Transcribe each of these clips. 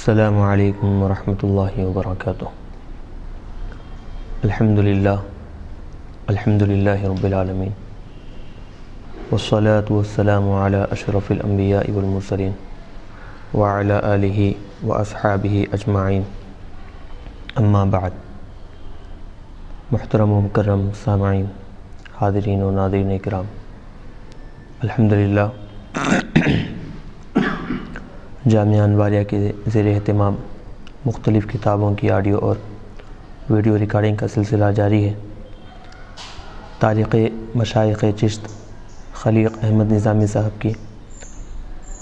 السلام علیکم ورحمۃ اللہ وبرکاتہ۔ الحمدللہ رب العالمین، والصلاة والسلام علی اشرف الانبیاء والمرسلین وعلی آلہ واصحابہ اجمعین، اما بعد۔ محترم و مکرم سامعین، حاضرین و ناظرین کرام، الحمدللہ جامعہ انواریہ کے زیر اہتمام مختلف کتابوں کی آڈیو اور ویڈیو ریکارڈنگ کا سلسلہ جاری ہے۔ تاریخ مشائخ چشت خلیق احمد نظامی صاحب کی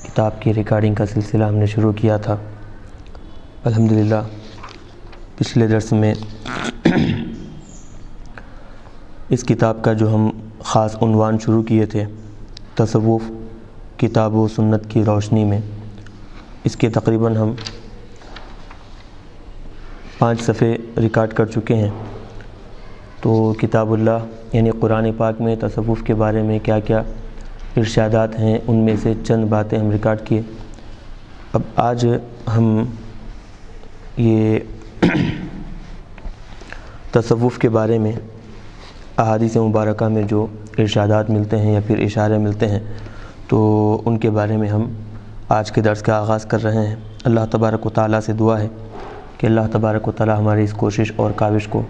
کتاب کی ریکارڈنگ کا سلسلہ ہم نے شروع کیا تھا۔ الحمدللہ پچھلے درس میں اس کتاب کا جو ہم خاص عنوان شروع کیے تھے، تصوف کتاب و سنت کی روشنی میں، اس کے تقریباً ہم 5 صفحے ریکارڈ کر چکے ہیں۔ تو کتاب اللہ یعنی قرآن پاک میں تصوف کے بارے میں کیا کیا ارشادات ہیں، ان میں سے چند باتیں ہم ریکارڈ کیے۔ اب آج ہم یہ تصوف کے بارے میں احادیث مبارکہ میں جو ارشادات ملتے ہیں یا پھر اشارے ملتے ہیں، تو ان کے بارے میں ہم آج کے درس کا آغاز کر رہے ہیں۔ اللہ تبارک و تعالیٰ سے دعا ہے کہ اللہ تبارک و تعالیٰ ہماری اس کوشش اور کاوش کو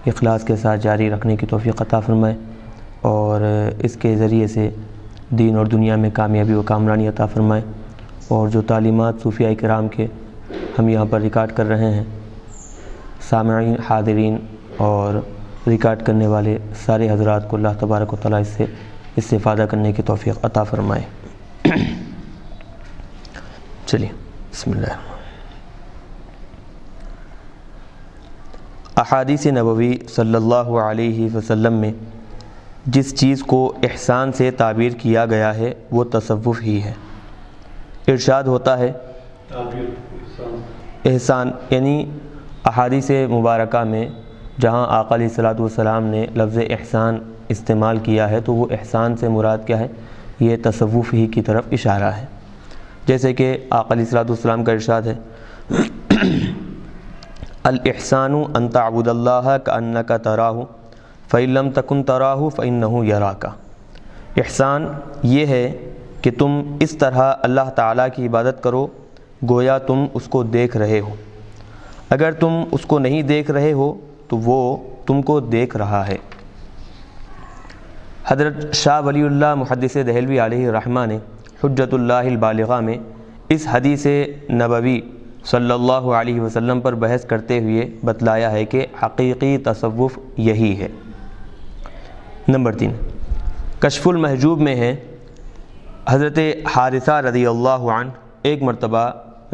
اخلاص کے ساتھ جاری رکھنے کی توفیق عطا فرمائے، اور اس کے ذریعے سے دین اور دنیا میں کامیابی و کامرانی عطا فرمائے، اور جو تعلیمات صوفیاء کرام کے ہم یہاں پر ریکارڈ کر رہے ہیں، سامعین، حاضرین اور ریکارڈ کرنے والے سارے حضرات کو اللہ تبارک و تعالیٰ اس سے استفادہ کرنے کی توفیق عطا فرمائے۔ چلیے بسم اللہ۔ احادیث نبوی صلی اللہ علیہ وسلم میں جس چیز کو احسان سے تعبیر کیا گیا ہے وہ تصوف ہی ہے۔ ارشاد ہوتا ہے احسان، یعنی احادیث مبارکہ میں جہاں آقا علیہ الصلوۃ والسلام نے لفظ احسان استعمال کیا ہے تو وہ احسان سے مراد کیا ہے؟ یہ تصوف ہی کی طرف اشارہ ہے۔ جیسے کہ آقا علیہ الصلوۃ والسلام کا ارشاد ہے، الاحسان ان تعبد اللہ کأنک تراہ فإن لم تکن تراہ فإنہ یراک۔ احسان یہ ہے کہ تم اس طرح اللہ تعالیٰ کی عبادت کرو گویا تم اس کو دیکھ رہے ہو، اگر تم اس کو نہیں دیکھ رہے ہو تو وہ تم کو دیکھ رہا ہے۔ حضرت شاہ ولی اللہ محدث دہلوی علیہ الرحمہ نے حجت اللہ البالغہ میں اس حدیث نبوی صلی اللہ علیہ وسلم پر بحث کرتے ہوئے بتلایا ہے کہ حقیقی تصوف یہی ہے۔ نمبر 3، کشف المحجوب میں ہے، حضرت حارثہ رضی اللہ عنہ ایک مرتبہ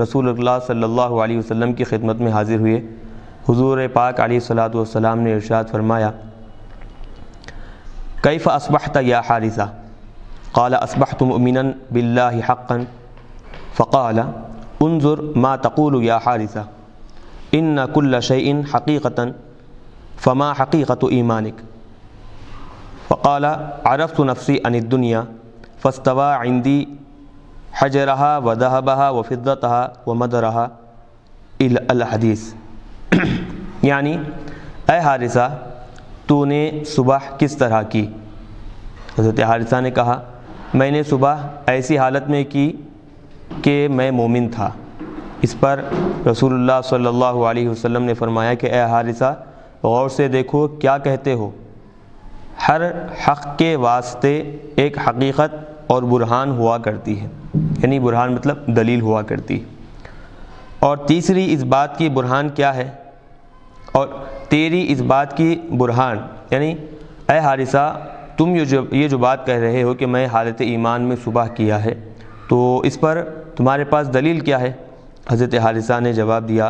رسول اللہ صلی اللہ علیہ وسلم کی خدمت میں حاضر ہوئے۔ حضور پاک علیہ الصلوۃ والسلام نے ارشاد فرمایا، کیف اصبحت یا حارثہ؟ قال اصبحت مؤمنا باللہ حقا، فقال انظر ما تقول یا حارثہ، ان کل شیء حقیقۃ فما حقیقۃ ایمانک؟ فقال عرفت نفسی عن الدنیا فاستوى عندی حجرها وذهبها وفضتها ومدرها الحدیث۔ یعنی اے حارثہ، تو نے صبح کس طرح کی؟ حضرت حارثہ نے کہا، میں نے صبح ایسی حالت میں کی کہ میں مومن تھا۔ اس پر رسول اللہ صلی اللہ علیہ وسلم نے فرمایا کہ اے حارثہ، غور سے دیکھو کیا کہتے ہو، ہر حق کے واسطے ایک حقیقت اور برہان ہوا کرتی ہے، یعنی برہان مطلب دلیل ہوا کرتی ہے، اور تیسری اس بات کی برہان کیا ہے، اور تیری اس بات کی برہان، یعنی اے حارثہ تم یہ جو بات کہہ رہے ہو کہ میں حالت ایمان میں صبح کیا ہے، تو اس پر تمہارے پاس دلیل کیا ہے؟ حضرت حارثہ نے جواب دیا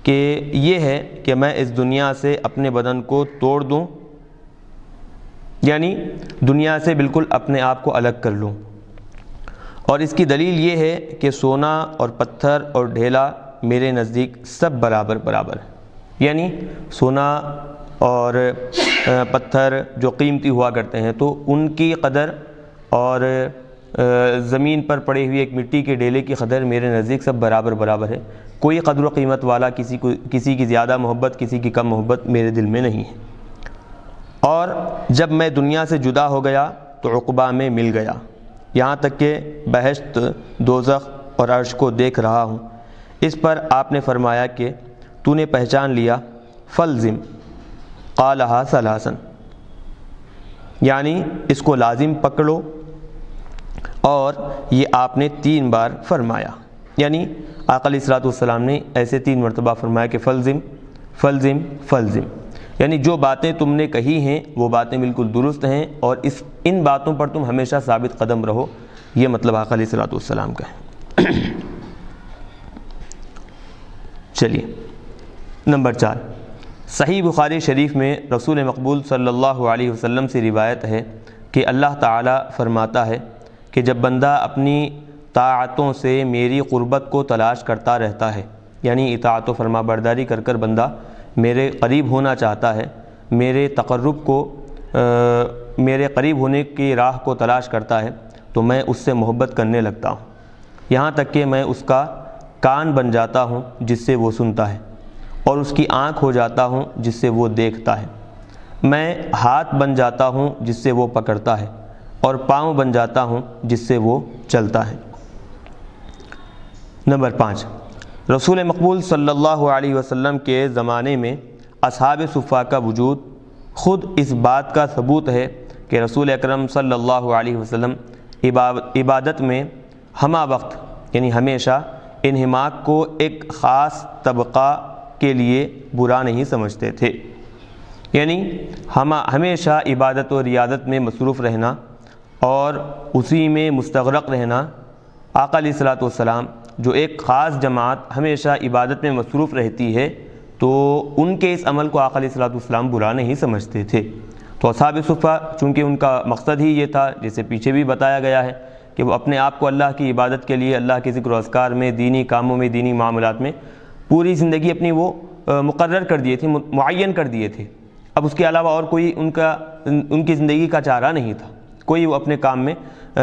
کہ یہ ہے کہ میں اس دنیا سے اپنے بدن کو توڑ دوں، یعنی دنیا سے بالکل اپنے آپ کو الگ کر لوں، اور اس کی دلیل یہ ہے کہ سونا اور پتھر اور ڈھیلا میرے نزدیک سب برابر برابر ہے، یعنی سونا اور پتھر جو قیمتی ہوا کرتے ہیں تو ان کی قدر اور زمین پر پڑے ہوئے ایک مٹی کے ڈیلے کی قدر میرے نزدیک سب برابر برابر ہے، کوئی قدر و قیمت والا کسی کی زیادہ محبت کسی کی کم محبت میرے دل میں نہیں ہے۔ اور جب میں دنیا سے جدا ہو گیا تو عقبہ میں مل گیا، یہاں تک کہ بہشت، دوزخ اور عرش کو دیکھ رہا ہوں۔ اس پر آپ نے فرمایا کہ تو نے پہچان لیا، فلزم قالہا ثلاثاً، یعنی اس کو لازم پکڑو، اور یہ آپ نے 3 بار فرمایا، یعنی آقا علیہ الصلوۃ والسلام نے ایسے 3 مرتبہ فرمایا کہ فلزم فلزم فلزم، یعنی جو باتیں تم نے کہی ہیں وہ باتیں بالکل درست ہیں اور ان باتوں پر تم ہمیشہ ثابت قدم رہو، یہ مطلب آقا علیہ الصلوۃ والسلام کا ہے۔ چلیے نمبر 4، صحیح بخاری شریف میں رسول مقبول صلی اللہ علیہ وسلم سے روایت ہے کہ اللہ تعالیٰ فرماتا ہے کہ جب بندہ اپنی طاعتوں سے میری قربت کو تلاش کرتا رہتا ہے، یعنی اطاعت و فرما برداری کر کر بندہ میرے قریب ہونا چاہتا ہے، میرے قریب ہونے کی راہ کو تلاش کرتا ہے، تو میں اس سے محبت کرنے لگتا ہوں، یہاں تک کہ میں اس کا کان بن جاتا ہوں جس سے وہ سنتا ہے، اور اس کی آنکھ ہو جاتا ہوں جس سے وہ دیکھتا ہے، میں ہاتھ بن جاتا ہوں جس سے وہ پکڑتا ہے، اور پاؤں بن جاتا ہوں جس سے وہ چلتا ہے۔ نمبر 5، رسول مقبول صلی اللہ علیہ وسلم کے زمانے میں اصحاب صفہ کا وجود خود اس بات کا ثبوت ہے کہ رسول اکرم صلی اللہ علیہ وسلم عبادت میں ہمہ وقت یعنی ہمیشہ انہماک کو ایک خاص طبقہ کے لیے برا نہیں سمجھتے تھے، یعنی ہمیشہ عبادت و ریاضت میں مصروف رہنا اور اسی میں مستغرق رہنا۔ آقا علیہ الصلوۃ والسلام جو ایک خاص جماعت ہمیشہ عبادت میں مصروف رہتی ہے تو ان کے اس عمل کو آقا علیہ الصلوۃ والسلام برا نہیں سمجھتے تھے۔ تو اصحاب صفہ چونکہ ان کا مقصد ہی یہ تھا، جیسے پیچھے بھی بتایا گیا ہے کہ وہ اپنے آپ کو اللہ کی عبادت کے لیے، اللہ کے ذکر و اذکار میں، دینی کاموں میں، دینی معاملات میں پوری زندگی اپنی وہ مقرر کر دیے تھے، معین کر دیے تھے، اب اس کے علاوہ اور کوئی ان کی زندگی کا چارہ نہیں تھا، کوئی وہ اپنے کام میں،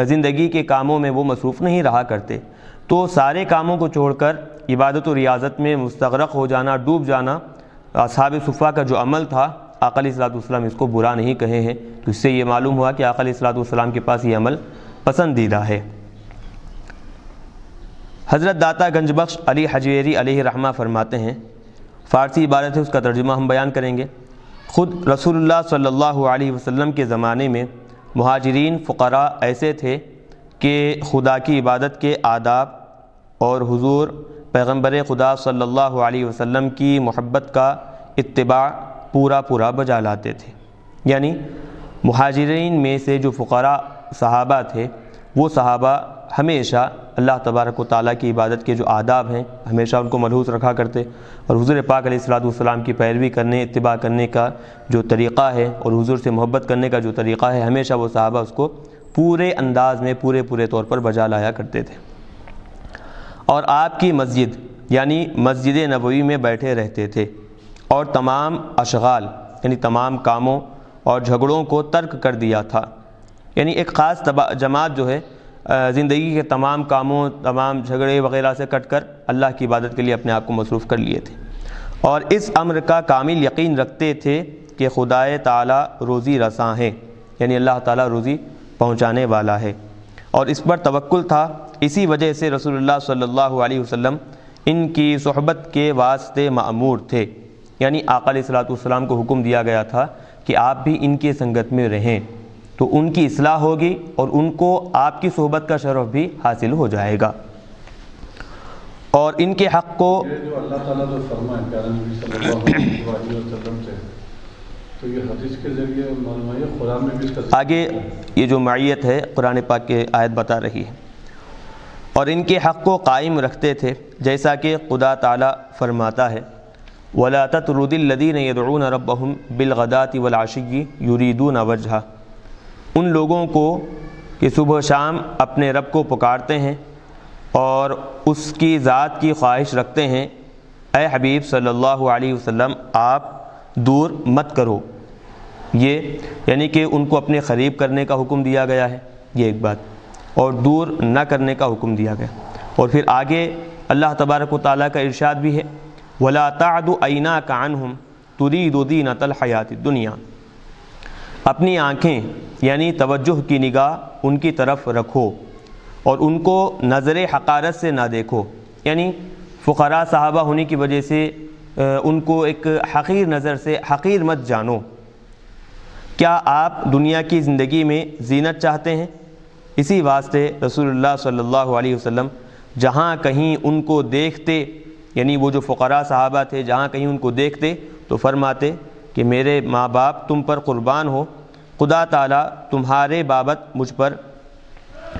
زندگی کے کاموں میں وہ مصروف نہیں رہا کرتے، تو سارے کاموں کو چھوڑ کر عبادت و ریاضت میں مستغرق ہو جانا، ڈوب جانا اصحاب صفہ کا جو عمل تھا، آقا علیہ الصلوۃ والسلام اس کو برا نہیں کہے ہیں، تو اس سے یہ معلوم ہوا کہ آقا علیہ الصلوۃ والسلام کے پاس یہ عمل پسندیدہ ہے۔ حضرت داتا گنج بخش علی حجویری علیہ رحمہ فرماتے ہیں، فارسی عبارت ہے، اس کا ترجمہ ہم بیان کریں گے۔ خود رسول اللہ صلی اللہ علیہ وسلم کے زمانے میں مہاجرین فقراء ایسے تھے کہ خدا کی عبادت کے آداب اور حضور پیغمبر خدا صلی اللہ علیہ وسلم کی محبت کا اتباع پورا بجا لاتے تھے، یعنی مہاجرین میں سے جو فقراء صحابہ تھے وہ صحابہ ہمیشہ اللہ تبارک و تعالیٰ کی عبادت کے جو آداب ہیں ہمیشہ ان کو ملحوظ رکھا کرتے، اور حضور پاک علیہ الصلوۃ والسلام کی پیروی کرنے، اتباع کرنے کا جو طریقہ ہے اور حضور سے محبت کرنے کا جو طریقہ ہے، ہمیشہ وہ صحابہ اس کو پورے انداز میں پورے طور پر بجا لایا کرتے تھے، اور آپ کی مسجد یعنی مسجد نبوی میں بیٹھے رہتے تھے، اور تمام اشغال یعنی تمام کاموں اور جھگڑوں کو ترک کر دیا تھا، یعنی ایک خاص جماعت جو ہے زندگی کے تمام کاموں، تمام جھگڑے وغیرہ سے کٹ کر اللہ کی عبادت کے لیے اپنے آپ کو مصروف کر لیے تھے، اور اس امر کا کامل یقین رکھتے تھے کہ خدائے تعالیٰ روزی رساں ہے، یعنی اللہ تعالیٰ روزی پہنچانے والا ہے، اور اس پر توکل تھا۔ اسی وجہ سے رسول اللہ صلی اللہ علیہ وسلم ان کی صحبت کے واسطے مأمور تھے، یعنی آقا علیہ الصلوۃ والسلام کو حکم دیا گیا تھا کہ آپ بھی ان کی سنگت میں رہیں، تو ان کی اصلاح ہوگی اور ان کو آپ کی صحبت کا شرف بھی حاصل ہو جائے گا۔ اور ان کے حق کو یہ جو اللہ تعالیٰ جو فرمائے پیارے نبی صلی اللہ علیہ وسلم سے، تو یہ حدیث کے ذریعے معلوم ہے قرآن میں بھی اس کا آگے یہ جو معیت ہے قرآن پاک کی آیت بتا رہی ہے، اور ان کے حق کو قائم رکھتے تھے، جیسا کہ خدا تعالیٰ فرماتا ہے وَلَا تَطْرُدِ الَّذِينَ يَدْعُونَ رَبَّهُمْ بِالْغَدَاةِ وَالْعَشِيِّ يُرِيدُونَ وَجْهَهُ، ان لوگوں کو کہ صبح و شام اپنے رب کو پکارتے ہیں اور اس کی ذات کی خواہش رکھتے ہیں، اے حبیب صلی اللہ علیہ وسلم آپ دور مت کرو، یہ یعنی کہ ان کو اپنے قریب کرنے کا حکم دیا گیا ہے، یہ ایک بات۔ اور دور نہ کرنے کا حکم دیا گیا۔ اور پھر آگے اللہ تبارک و تعالیٰ کا ارشاد بھی ہے وَلَا تَعْدُ عَيْنَاكَ عَنْهُمْ تُرِيدُ زِينَةَ الْحَيَاةِ الدُّنْيَا، اپنی آنکھیں یعنی توجہ کی نگاہ ان کی طرف رکھو اور ان کو نظر حقارت سے نہ دیکھو، یعنی فقراء صحابہ ہونے کی وجہ سے ان کو ایک حقیر نظر سے حقیر مت جانو۔ کیا آپ دنیا کی زندگی میں زینت چاہتے ہیں؟ اسی واسطے رسول اللہ صلی اللہ علیہ وسلم جہاں کہیں ان کو دیکھتے، یعنی وہ جو فقراء صحابہ تھے، جہاں کہیں ان کو دیکھتے تو فرماتے کہ میرے ماں باپ تم پر قربان ہو، خدا تعالیٰ تمہارے بابت مجھ پر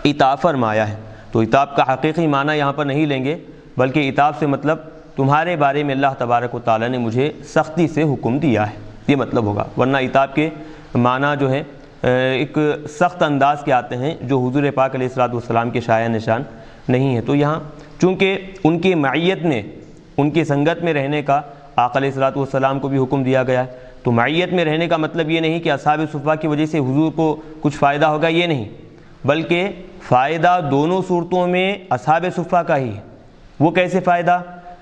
عتاب فرمایا ہے۔ تو عتاب کا حقیقی معنی یہاں پر نہیں لیں گے، بلکہ عتاب سے مطلب تمہارے بارے میں اللہ تبارک و تعالیٰ نے مجھے سختی سے حکم دیا ہے، یہ مطلب ہوگا، ورنہ عتاب کے معنی جو ہے ایک سخت انداز کے آتے ہیں جو حضور پاک علیہ الصلوۃ والسلام کے شایع نشان نہیں ہے۔ تو یہاں چونکہ ان کی معیت میں، ان کی سنگت میں رہنے کا آقا علیہ الصلوۃ والسلام کو بھی حکم دیا گیا ہے، تو معیت میں رہنے کا مطلب یہ نہیں کہ اصحاب صفہ کی وجہ سے حضور کو کچھ فائدہ ہوگا، یہ نہیں، بلکہ فائدہ دونوں صورتوں میں اصحاب صفہ کا ہی ہے۔ وہ کیسے فائدہ؟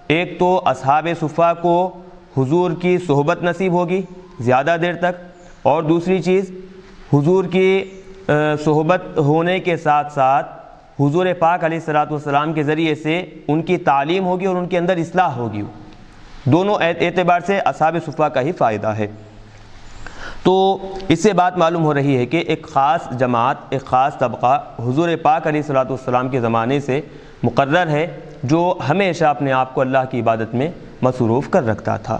ایک تو اصحاب صفہ کو حضور کی صحبت نصیب ہوگی زیادہ دیر تک، اور دوسری چیز حضور کی صحبت ہونے کے ساتھ ساتھ حضور پاک علیہ الصلوۃ والسلام کے ذریعے سے ان کی تعلیم ہوگی اور ان کے اندر اصلاح ہوگی، دونوں اعتبار سے اصحاب صفہ کا ہی فائدہ ہے۔ تو اس سے بات معلوم ہو رہی ہے کہ ایک خاص جماعت، ایک خاص طبقہ حضور پاک علیہ الصلوۃ والسلام کے زمانے سے مقرر ہے جو ہمیشہ اپنے آپ کو اللہ کی عبادت میں مصروف کر رکھتا تھا۔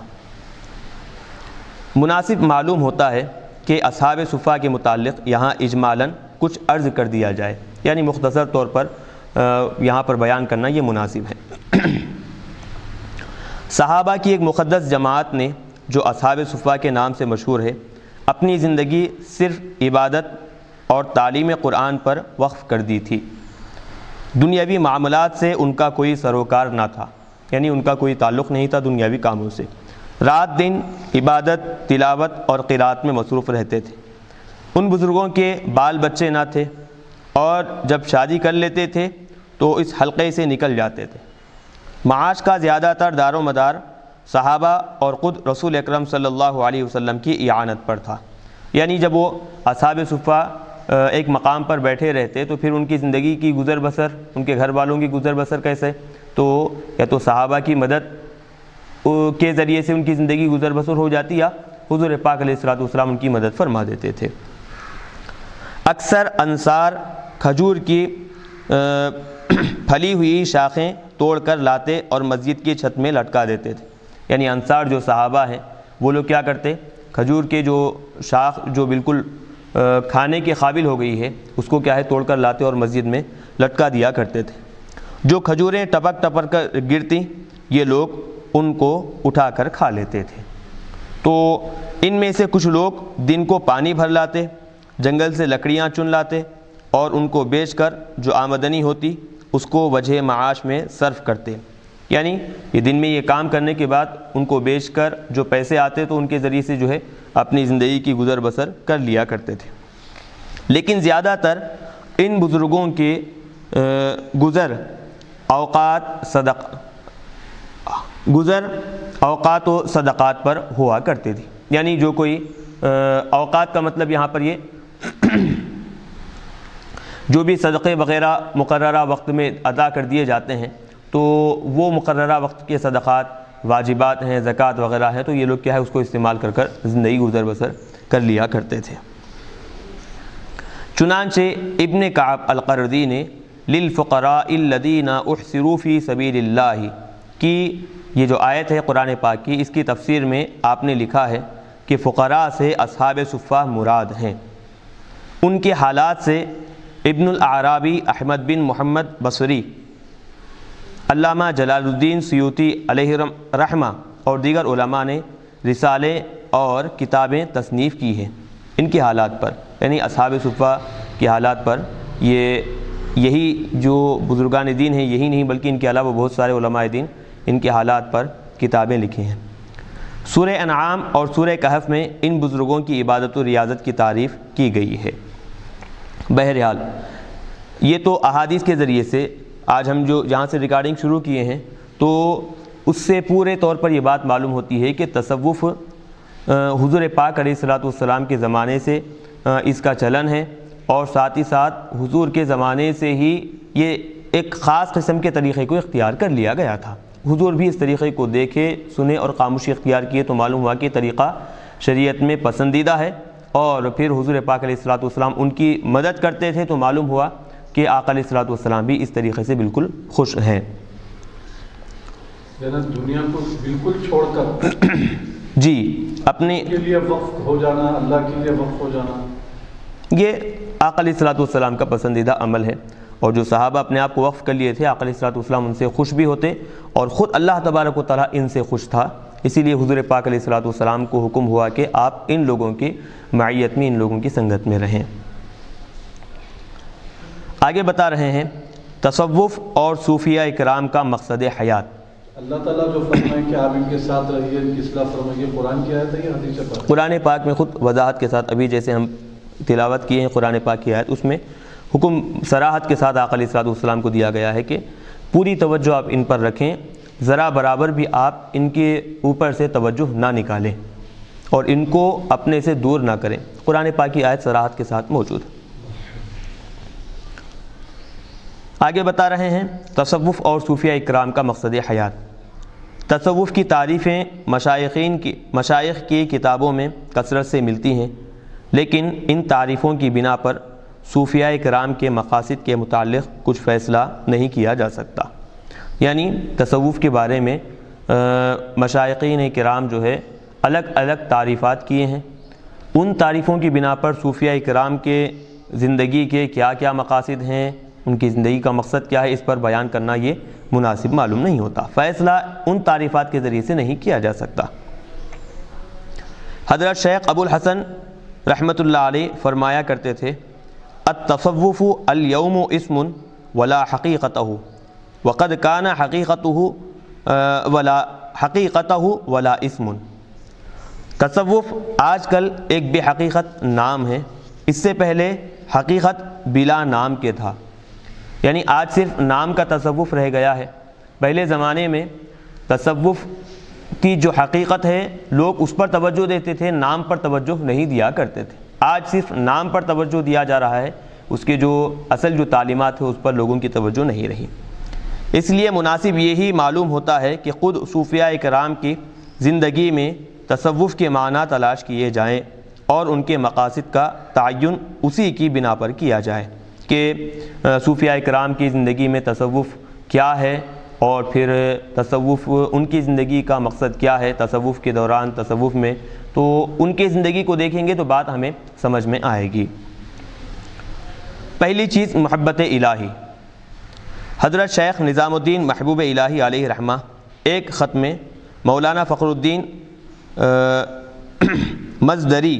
مناسب معلوم ہوتا ہے کہ اصحاب صفہ کے متعلق یہاں اجمالاً کچھ عرض کر دیا جائے، یعنی مختصر طور پر یہاں پر بیان کرنا یہ مناسب ہے۔ صحابہ کی ایک مقدس جماعت نے جو اصحاب صفہ کے نام سے مشہور ہے، اپنی زندگی صرف عبادت اور تعلیم قرآن پر وقف کر دی تھی۔ دنیاوی معاملات سے ان کا کوئی سروکار نہ تھا، یعنی ان کا کوئی تعلق نہیں تھا دنیاوی کاموں سے، رات دن عبادت، تلاوت اور قرات میں مصروف رہتے تھے۔ ان بزرگوں کے بال بچے نہ تھے، اور جب شادی کر لیتے تھے تو اس حلقے سے نکل جاتے تھے۔ معاش کا زیادہ تر دار و مدار صحابہ اور خود رسول اکرم صلی اللہ علیہ وسلم کی اعانت پر تھا، یعنی جب وہ اصحاب صفہ ایک مقام پر بیٹھے رہتے تو پھر ان کی زندگی کی گزر بسر، ان کے گھر والوں کی گزر بسر کیسے؟ تو یا تو صحابہ کی مدد کے ذریعے سے ان کی زندگی گزر بسر ہو جاتی، یا حضور پاک علیہ الصلوۃ والسلام ان کی مدد فرما دیتے تھے۔ اکثر انصار کھجور کی پھلی ہوئی شاخیں توڑ کر لاتے اور مسجد کی چھت میں لٹکا دیتے تھے، یعنی انصار جو صحابہ ہیں وہ لوگ کیا کرتے، کھجور کے جو شاخ جو بالکل کھانے کے قابل ہو گئی ہے اس کو کیا ہے توڑ کر لاتے اور مسجد میں لٹکا دیا کرتے تھے۔ جو کھجوریں ٹپک ٹپک کر گرتی یہ لوگ ان کو اٹھا کر کھا لیتے تھے۔ تو ان میں سے کچھ لوگ دن کو پانی بھر لاتے، جنگل سے لکڑیاں چن لاتے اور ان کو بیچ کر جو آمدنی ہوتی اس کو وجہ معاش میں صرف کرتے، یعنی یہ دن میں یہ کام کرنے کے بعد ان کو بیچ کر جو پیسے آتے تو ان کے ذریعے سے جو ہے اپنی زندگی کی گزر بسر کر لیا کرتے تھے۔ لیکن زیادہ تر ان بزرگوں کے گزر اوقات و صدقات پر ہوا کرتے تھے، یعنی جو کوئی اوقات کا مطلب یہاں پر یہ جو بھی صدقے وغیرہ مقررہ وقت میں ادا کر دیے جاتے ہیں تو وہ مقررہ وقت کے صدقات، واجبات ہیں، زکوٰۃ وغیرہ ہے، تو یہ لوگ کیا ہے اس کو استعمال کر کر زندگی گزر بسر کر لیا کرتے تھے۔ چنانچہ ابن کعب القردی نے للفقراء الذین احصروا فی سبیل اللہ کی یہ جو آیت ہے قرآن پاک کی، اس کی تفسیر میں آپ نے لکھا ہے کہ فقراء سے اصحاب صفہ مراد ہیں۔ ان کے حالات سے ابن الاعرابی احمد بن محمد بصری، علامہ جلال الدین سیوطی علیہ رحمہ اور دیگر علماء نے رسالے اور کتابیں تصنیف کی ہیں ان کے حالات پر، یعنی اصحاب صفہ کے حالات پر۔ یہی جو بزرگان دین ہیں یہی نہیں بلکہ ان کے علاوہ بہت سارے علماء دین ان کے حالات پر کتابیں لکھی ہیں۔ سورہ انعام اور سورہ کہف میں ان بزرگوں کی عبادت و ریاضت کی تعریف کی گئی ہے۔ بہرحال یہ تو احادیث کے ذریعے سے آج ہم جو جہاں سے ریکارڈنگ شروع کیے ہیں تو اس سے پورے طور پر یہ بات معلوم ہوتی ہے کہ تصوف حضور پاک علیہ الصلوۃ والسلام کے زمانے سے اس کا چلن ہے، اور ساتھ ہی ساتھ حضور کے زمانے سے ہی یہ ایک خاص قسم کے طریقے کو اختیار کر لیا گیا تھا۔ حضور بھی اس طریقے کو دیکھے، سنے اور خاموشی اختیار کیے تو معلوم ہوا کہ طریقہ شریعت میں پسندیدہ ہے، اور پھر حضور پاک علیہ الصلوۃ والسلام ان کی مدد کرتے تھے تو معلوم ہوا کہ آقا علیہ الصلوۃ والسلام بھی اس طریقے سے بالکل خوش ہیں۔ یعنی دنیا کو بالکل چھوڑ کر جی اپنے کے لیے وقف ہو جانا، اللہ کے لیے وقف ہو جانا، یہ آقا علیہ الصلوۃ والسلام کا پسندیدہ عمل ہے، اور جو صحابہ اپنے آپ کو وقف کر لیے تھے آقا علیہ الصلوۃ والسلام ان سے خوش بھی ہوتے، اور خود اللہ تبارک و تعالیٰ ان سے خوش تھا، اسی لیے حضور پاک علیہ الصلوۃ والسلام کو حکم ہوا کہ آپ ان لوگوں کی معیت میں، ان لوگوں کی سنگت میں رہیں۔ آگے بتا رہے ہیں تصوف اور صوفیہ اکرام کا مقصد حیات۔ اللہ تعالیٰ جو فرمائے کہ آپ ان کے ساتھ رہیے، ان کی اصلاح فرمائیے، قرآن کی آیت ہے یا حدیث پاک؟ قرآن پاک میں خود وضاحت کے ساتھ، ابھی جیسے ہم تلاوت کیے ہیں قرآن پاک کی آیت، اس میں حکم صراحت کے ساتھ آقا علیہ الصلوۃ والسلام کو دیا گیا ہے کہ پوری توجہ آپ ان پر رکھیں، ذرا برابر بھی آپ ان کے اوپر سے توجہ نہ نکالیں اور ان کو اپنے سے دور نہ کریں۔ قرآن پاک کی آیت صراحت کے ساتھ موجود ہے۔ آگے بتا رہے ہیں تصوف اور صوفیہ اکرام کا مقصد حیات۔ تصوف کی تعریفیں مشائخ کی کتابوں میں کثرت سے ملتی ہیں، لیکن ان تعریفوں کی بنا پر صوفیہ اکرام کے مقاصد کے متعلق کچھ فیصلہ نہیں کیا جا سکتا۔ یعنی تصوف کے بارے میں مشائخین کرام جو ہے الگ الگ تعریفات کیے ہیں، ان تعریفوں کی بنا پر صوفیہ اکرام کے زندگی کے کیا کیا مقاصد ہیں، ان کی زندگی کا مقصد کیا ہے، اس پر بیان کرنا یہ مناسب معلوم نہیں ہوتا، فیصلہ ان تعریفات کے ذریعے سے نہیں کیا جا سکتا۔ حضرت شیخ ابو الحسن رحمۃ اللہ علیہ فرمایا کرتے تھے التصوف اليوم اسم ولا حقیقتہ وقد کان حقیقتہ ولا اسم۔ تصوف آج کل ایک بے حقیقت نام ہے، اس سے پہلے حقیقت بلا نام کے تھا، یعنی آج صرف نام کا تصوف رہ گیا ہے۔ پہلے زمانے میں تصوف کی جو حقیقت ہے لوگ اس پر توجہ دیتے تھے، نام پر توجہ نہیں دیا کرتے تھے۔ آج صرف نام پر توجہ دیا جا رہا ہے، اس کے جو اصل جو تعلیمات ہے اس پر لوگوں کی توجہ نہیں رہی۔ اس لیے مناسب یہی معلوم ہوتا ہے کہ خود صوفیہ اکرام کی زندگی میں تصوف کے معنی تلاش کیے جائیں اور ان کے مقاصد کا تعین اسی کی بنا پر کیا جائے کہ صوفیہ اکرام کی زندگی میں تصوف کیا ہے، اور پھر تصوف ان کی زندگی کا مقصد کیا ہے، تصوف کے دوران تصوف میں، تو ان کی زندگی کو دیکھیں گے تو بات ہمیں سمجھ میں آئے گی۔ پہلی چیز محبت الہی۔ حضرت شیخ نظام الدین محبوب الہی علیہ رحمہ ایک خط میں مولانا فخر الدین مزدری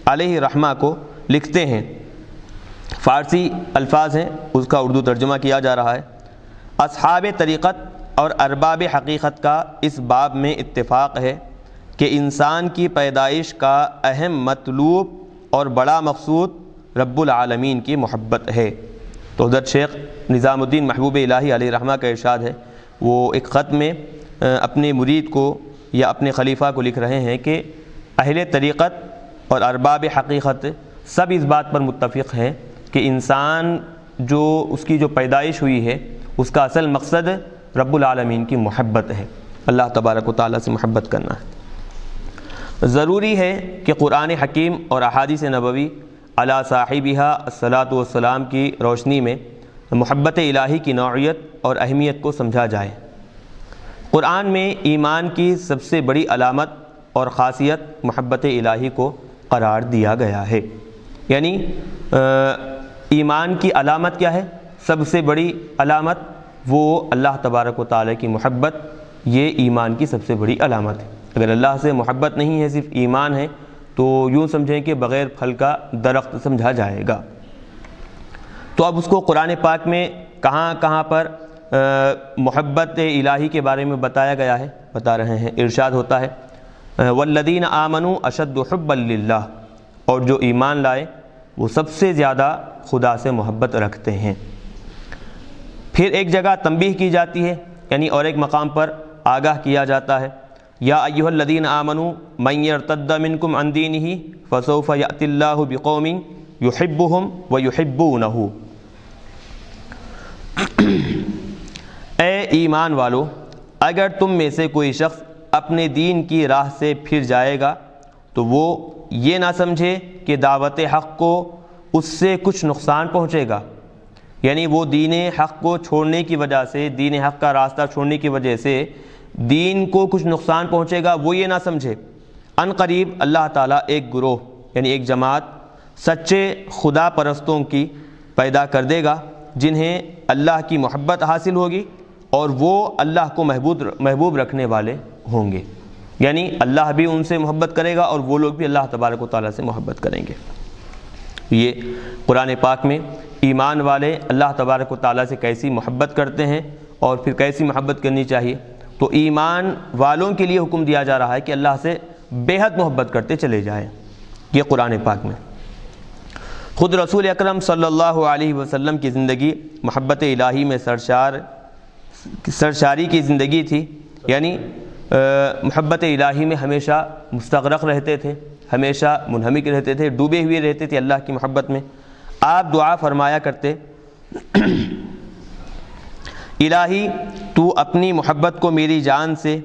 علیہ رحمہ کو لکھتے ہیں، فارسی الفاظ ہیں، اس کا اردو ترجمہ کیا جا رہا ہے۔ اصحاب طریقت اور ارباب حقیقت کا اس باب میں اتفاق ہے کہ انسان کی پیدائش کا اہم مطلوب اور بڑا مقصود رب العالمین کی محبت ہے۔ تو حضرت شیخ نظام الدین محبوب الہی علیہ رحمہ کا ارشاد ہے، وہ ایک خط میں اپنے مرید کو یا اپنے خلیفہ کو لکھ رہے ہیں کہ اہل طریقت اور ارباب حقیقت سب اس بات پر متفق ہیں کہ انسان جو اس کی جو پیدائش ہوئی ہے اس کا اصل مقصد رب العالمین کی محبت ہے، اللہ تبارک و تعالیٰ سے محبت کرنا ہے۔ ضروری ہے کہ قرآن حکیم اور احادیث نبوی علی صاحبہا الصلاۃ والسلام کی روشنی میں محبت الہی کی نوعیت اور اہمیت کو سمجھا جائے۔ قرآن میں ایمان کی سب سے بڑی علامت اور خاصیت محبت الہی کو قرار دیا گیا ہے، یعنی ایمان کی علامت کیا ہے؟ سب سے بڑی علامت وہ اللہ تبارک و تعالیٰ کی محبت، یہ ایمان کی سب سے بڑی علامت ہے۔ اگر اللہ سے محبت نہیں ہے، صرف ایمان ہے، تو یوں سمجھیں کہ بغیر پھل کا درخت سمجھا جائے گا۔ تو اب اس کو قرآن پاک میں کہاں کہاں پر محبت الہی کے بارے میں بتایا گیا ہے، بتا رہے ہیں۔ ارشاد ہوتا ہے والذین آمنوا اشد حبا للہ، اور جو ایمان لائے وہ سب سے زیادہ خدا سے محبت رکھتے ہیں۔ پھر ایک جگہ تنبیہ کی جاتی ہے، یعنی اور ایک مقام پر آگاہ کیا جاتا ہے، یا ایھا الذین آمنوا من یرتد منکم عن دینہ فسوف یأتی اللہ بقوم یحبہم ویحبونہ۔ اے ایمان والو، اگر تم میں سے کوئی شخص اپنے دین کی راہ سے پھر جائے گا تو وہ یہ نہ سمجھے کہ دعوت حق کو اس سے کچھ نقصان پہنچے گا، یعنی وہ دین حق کو چھوڑنے کی وجہ سے، دین حق کا راستہ چھوڑنے کی وجہ سے دین کو کچھ نقصان پہنچے گا، وہ یہ نہ سمجھے۔ ان قریب اللہ تعالیٰ ایک گروہ یعنی ایک جماعت سچے خدا پرستوں کی پیدا کر دے گا جنہیں اللہ کی محبت حاصل ہوگی اور وہ اللہ کو محبوب رکھنے والے ہوں گے، یعنی اللہ بھی ان سے محبت کرے گا اور وہ لوگ بھی اللہ تبارک و تعالیٰ سے محبت کریں گے۔ یہ قرآن پاک میں ایمان والے اللہ تبارک و تعالیٰ سے کیسی محبت کرتے ہیں اور پھر کیسی محبت کرنی چاہیے، تو ایمان والوں کے لیے حکم دیا جا رہا ہے کہ اللہ سے بے حد محبت کرتے چلے جائیں۔ یہ قرآن پاک میں خود رسول اکرم صلی اللہ علیہ وسلم کی زندگی محبت الہی میں سرشاری کی زندگی تھی، یعنی محبت الہی میں ہمیشہ مستغرق رہتے تھے، ہمیشہ منہمک رہتے تھے، ڈوبے ہوئے رہتے تھے اللہ کی محبت میں۔ آپ دعا فرمایا کرتے، الہی تو اپنی محبت کو میری جان سے،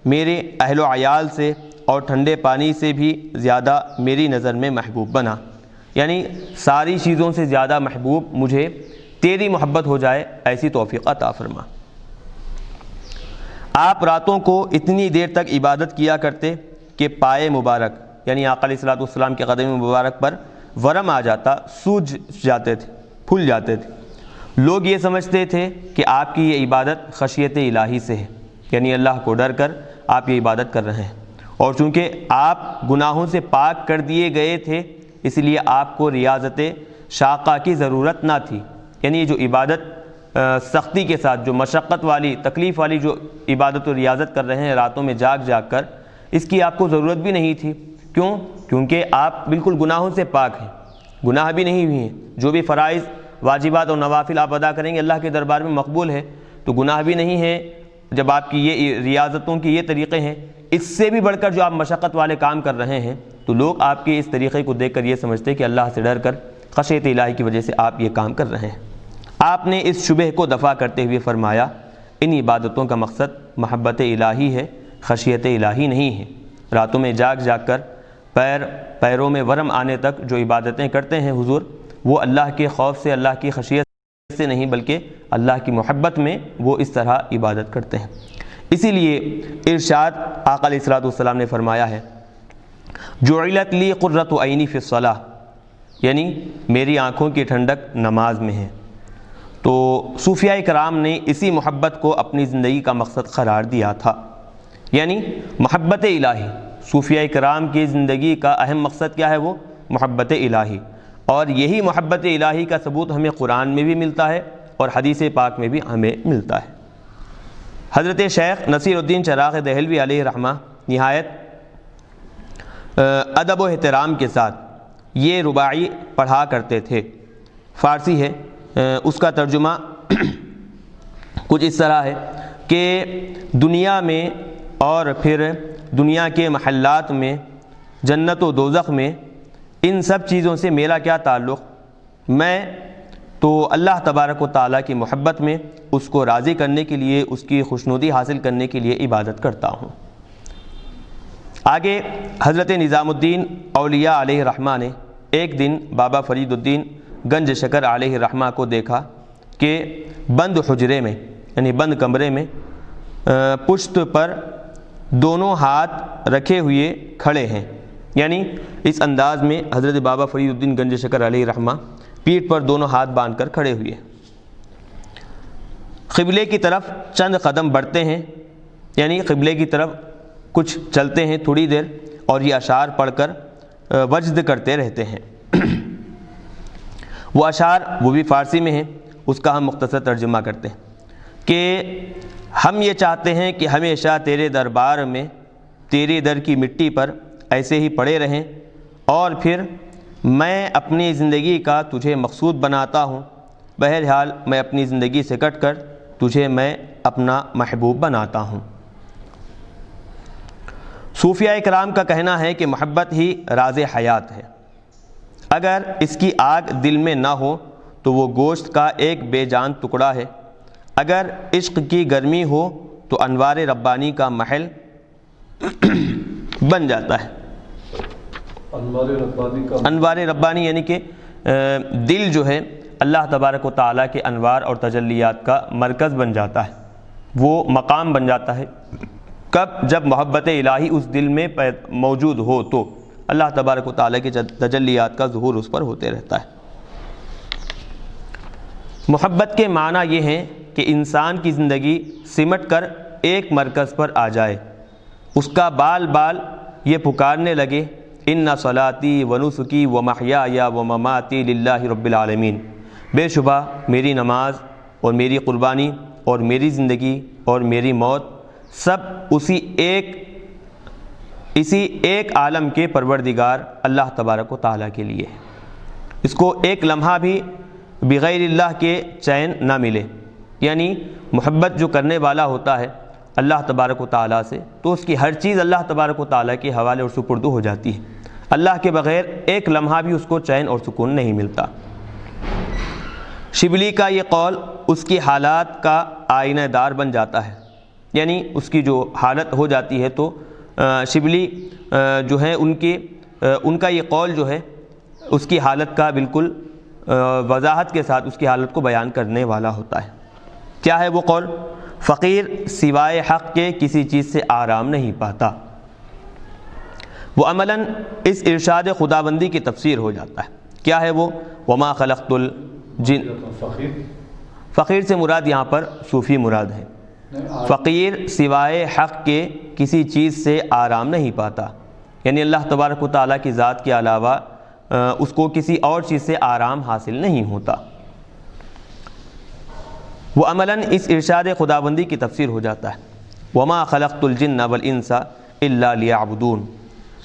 میرے اہل و عیال سے اور ٹھنڈے پانی سے بھی زیادہ میری نظر میں محبوب بنا، یعنی ساری چیزوں سے زیادہ محبوب مجھے تیری محبت ہو جائے، ایسی توفیق عطا فرما۔ آپ راتوں کو اتنی دیر تک عبادت کیا کرتے کہ پائے مبارک یعنی آقا علیہ الصلوۃ والسلام کے قدم مبارک پر ورم آ جاتا، سوج جاتے تھے، پھول جاتے تھے۔ لوگ یہ سمجھتے تھے کہ آپ کی یہ عبادت خشیت الہی سے ہے، یعنی اللہ کو ڈر کر آپ یہ عبادت کر رہے ہیں، اور چونکہ آپ گناہوں سے پاک کر دیے گئے تھے اس لیے آپ کو ریاضت شاقہ کی ضرورت نہ تھی، یعنی یہ جو عبادت سختی کے ساتھ، جو مشقت والی، تکلیف والی جو عبادت و ریاضت کر رہے ہیں راتوں میں جاگ جاگ کر، اس کی آپ کو ضرورت بھی نہیں تھی۔ کیوں؟ کیونکہ آپ بالکل گناہوں سے پاک ہیں، گناہ بھی نہیں ہوئے ہیں، جو بھی فرائض واجبات اور نوافل آپ ادا کریں گے اللہ کے دربار میں مقبول ہے، تو گناہ بھی نہیں ہے۔ جب آپ کی یہ ریاضتوں کے یہ طریقے ہیں، اس سے بھی بڑھ کر جو آپ مشقت والے کام کر رہے ہیں، تو لوگ آپ کے اس طریقے کو دیکھ کر یہ سمجھتے کہ اللہ سے ڈر کر خشیت الہی کی وجہ سے آپ یہ کام کر رہے ہیں۔ آپ نے اس شبہ کو دفع کرتے ہوئے فرمایا، ان عبادتوں کا مقصد محبت الہی ہے، خشیت الہی نہیں ہے۔ راتوں میں جاگ جاگ کر پیروں میں ورم آنے تک جو عبادتیں کرتے ہیں حضور، وہ اللہ کے خوف سے، اللہ کی خشیت سے نہیں، بلکہ اللہ کی محبت میں وہ اس طرح عبادت کرتے ہیں۔ اسی لیے ارشاد آقا علیہ الصلوۃ والسلام نے فرمایا ہے، جعلت لی قرۃ عینی فی الصلاۃ، یعنی میری آنکھوں کی ٹھنڈک نماز میں ہے۔ تو صوفیاء کرام نے اسی محبت کو اپنی زندگی کا مقصد قرار دیا تھا، یعنی محبت الہی۔ صوفیاء کرام کی زندگی کا اہم مقصد کیا ہے؟ وہ محبت الہی، اور یہی محبت الہی کا ثبوت ہمیں قرآن میں بھی ملتا ہے اور حدیث پاک میں بھی ہمیں ملتا ہے۔ حضرت شیخ نصیر الدین چراغ دہلوی علیہ رحمہ نہایت ادب و احترام کے ساتھ یہ رباعی پڑھا کرتے تھے، فارسی ہے، اس کا ترجمہ کچھ اس طرح ہے کہ دنیا میں اور پھر دنیا کے محلات میں، جنت و دوزخ میں، ان سب چیزوں سے میرا کیا تعلق؟ میں تو اللہ تبارک و تعالیٰ کی محبت میں اس کو راضی کرنے کے لیے، اس کی خوشنودی حاصل کرنے کے لیے عبادت کرتا ہوں۔ آگے حضرت نظام الدین اولیاء علیہ رحمہ نے ایک دن بابا فرید الدین گنج شکر علیہ رحمہ کو دیکھا کہ بند حجرے میں یعنی بند کمرے میں پشت پر دونوں ہاتھ رکھے ہوئے کھڑے ہیں، یعنی اس انداز میں حضرت بابا فرید الدین گنج شکر علیہ رحمہ پیٹھ پر دونوں ہاتھ باندھ کر کھڑے ہوئے، قبلے کی طرف چند قدم بڑھتے ہیں، یعنی قبلے کی طرف کچھ چلتے ہیں تھوڑی دیر، اور یہ اشعار پڑھ کر وجد کرتے رہتے ہیں۔ وہ اشعار وہ بھی فارسی میں ہیں، اس کا ہم مختصر ترجمہ کرتے ہیں کہ ہم یہ چاہتے ہیں کہ ہمیشہ تیرے دربار میں تیرے در کی مٹی پر ایسے ہی پڑے رہیں، اور پھر میں اپنی زندگی کا تجھے مقصود بناتا ہوں، بہرحال میں اپنی زندگی سے کٹ کر تجھے میں اپنا محبوب بناتا ہوں۔ صوفیاء کرام کا کہنا ہے کہ محبت ہی راز حیات ہے، اگر اس کی آگ دل میں نہ ہو تو وہ گوشت کا ایک بے جان ٹکڑا ہے، اگر عشق کی گرمی ہو تو انوار ربانی کا محل بن جاتا ہے۔ انوار ربانی یعنی کہ دل جو ہے اللہ تبارک و تعالیٰ کے انوار اور تجلیات کا مرکز بن جاتا ہے، وہ مقام بن جاتا ہے۔ کب؟ جب محبت الہی اس دل میں موجود ہو تو اللہ تبارک و تعالیٰ کے تجلیات کا ظہور اس پر ہوتے رہتا ہے۔ محبت کے معنی یہ ہیں کہ انسان کی زندگی سمٹ کر ایک مرکز پر آ جائے، اس کا بال بال یہ پکارنے لگے ان صلاتی و نسکی و محیای و مماتی للہ رب العالمین، بے شبہ میری نماز اور میری قربانی اور میری زندگی اور میری موت سب اسی ایک عالم کے پروردگار اللہ تبارک و تعالیٰ کے لیے ہے۔ اس کو ایک لمحہ بھی بغیر اللہ کے چین نہ ملے، یعنی محبت جو کرنے والا ہوتا ہے اللہ تبارک و تعالیٰ سے تو اس کی ہر چیز اللہ تبارک و تعالیٰ کے حوالے اور سپرد ہو جاتی ہے، اللہ کے بغیر ایک لمحہ بھی اس کو چین اور سکون نہیں ملتا۔ شبلی کا یہ قول اس کی حالات کا آئینہ دار بن جاتا ہے، یعنی اس کی جو حالت ہو جاتی ہے تو شبلی جو ہے ان کا یہ قول جو ہے اس کی حالت کا بالکل وضاحت کے ساتھ اس کی حالت کو بیان کرنے والا ہوتا ہے۔ کیا ہے وہ قول؟ فقیر سوائے حق کے کسی چیز سے آرام نہیں پاتا۔ وہ عملاً اس ارشاد خداوندی کی تفسیر ہو جاتا ہے۔ کیا ہے وہ؟ وما خلقت الجن، فقیر سے مراد یہاں پر صوفی مراد ہے۔ فقیر سوائے حق کے کسی چیز سے آرام نہیں پاتا، یعنی اللہ تبارک و تعالیٰ کی ذات کے علاوہ اس کو کسی اور چیز سے آرام حاصل نہیں ہوتا۔ وہ عملاً اس ارشاد خداوندی کی تفسیر ہو جاتا ہے۔ وما خلقت الجن والانس الا لیعبدون،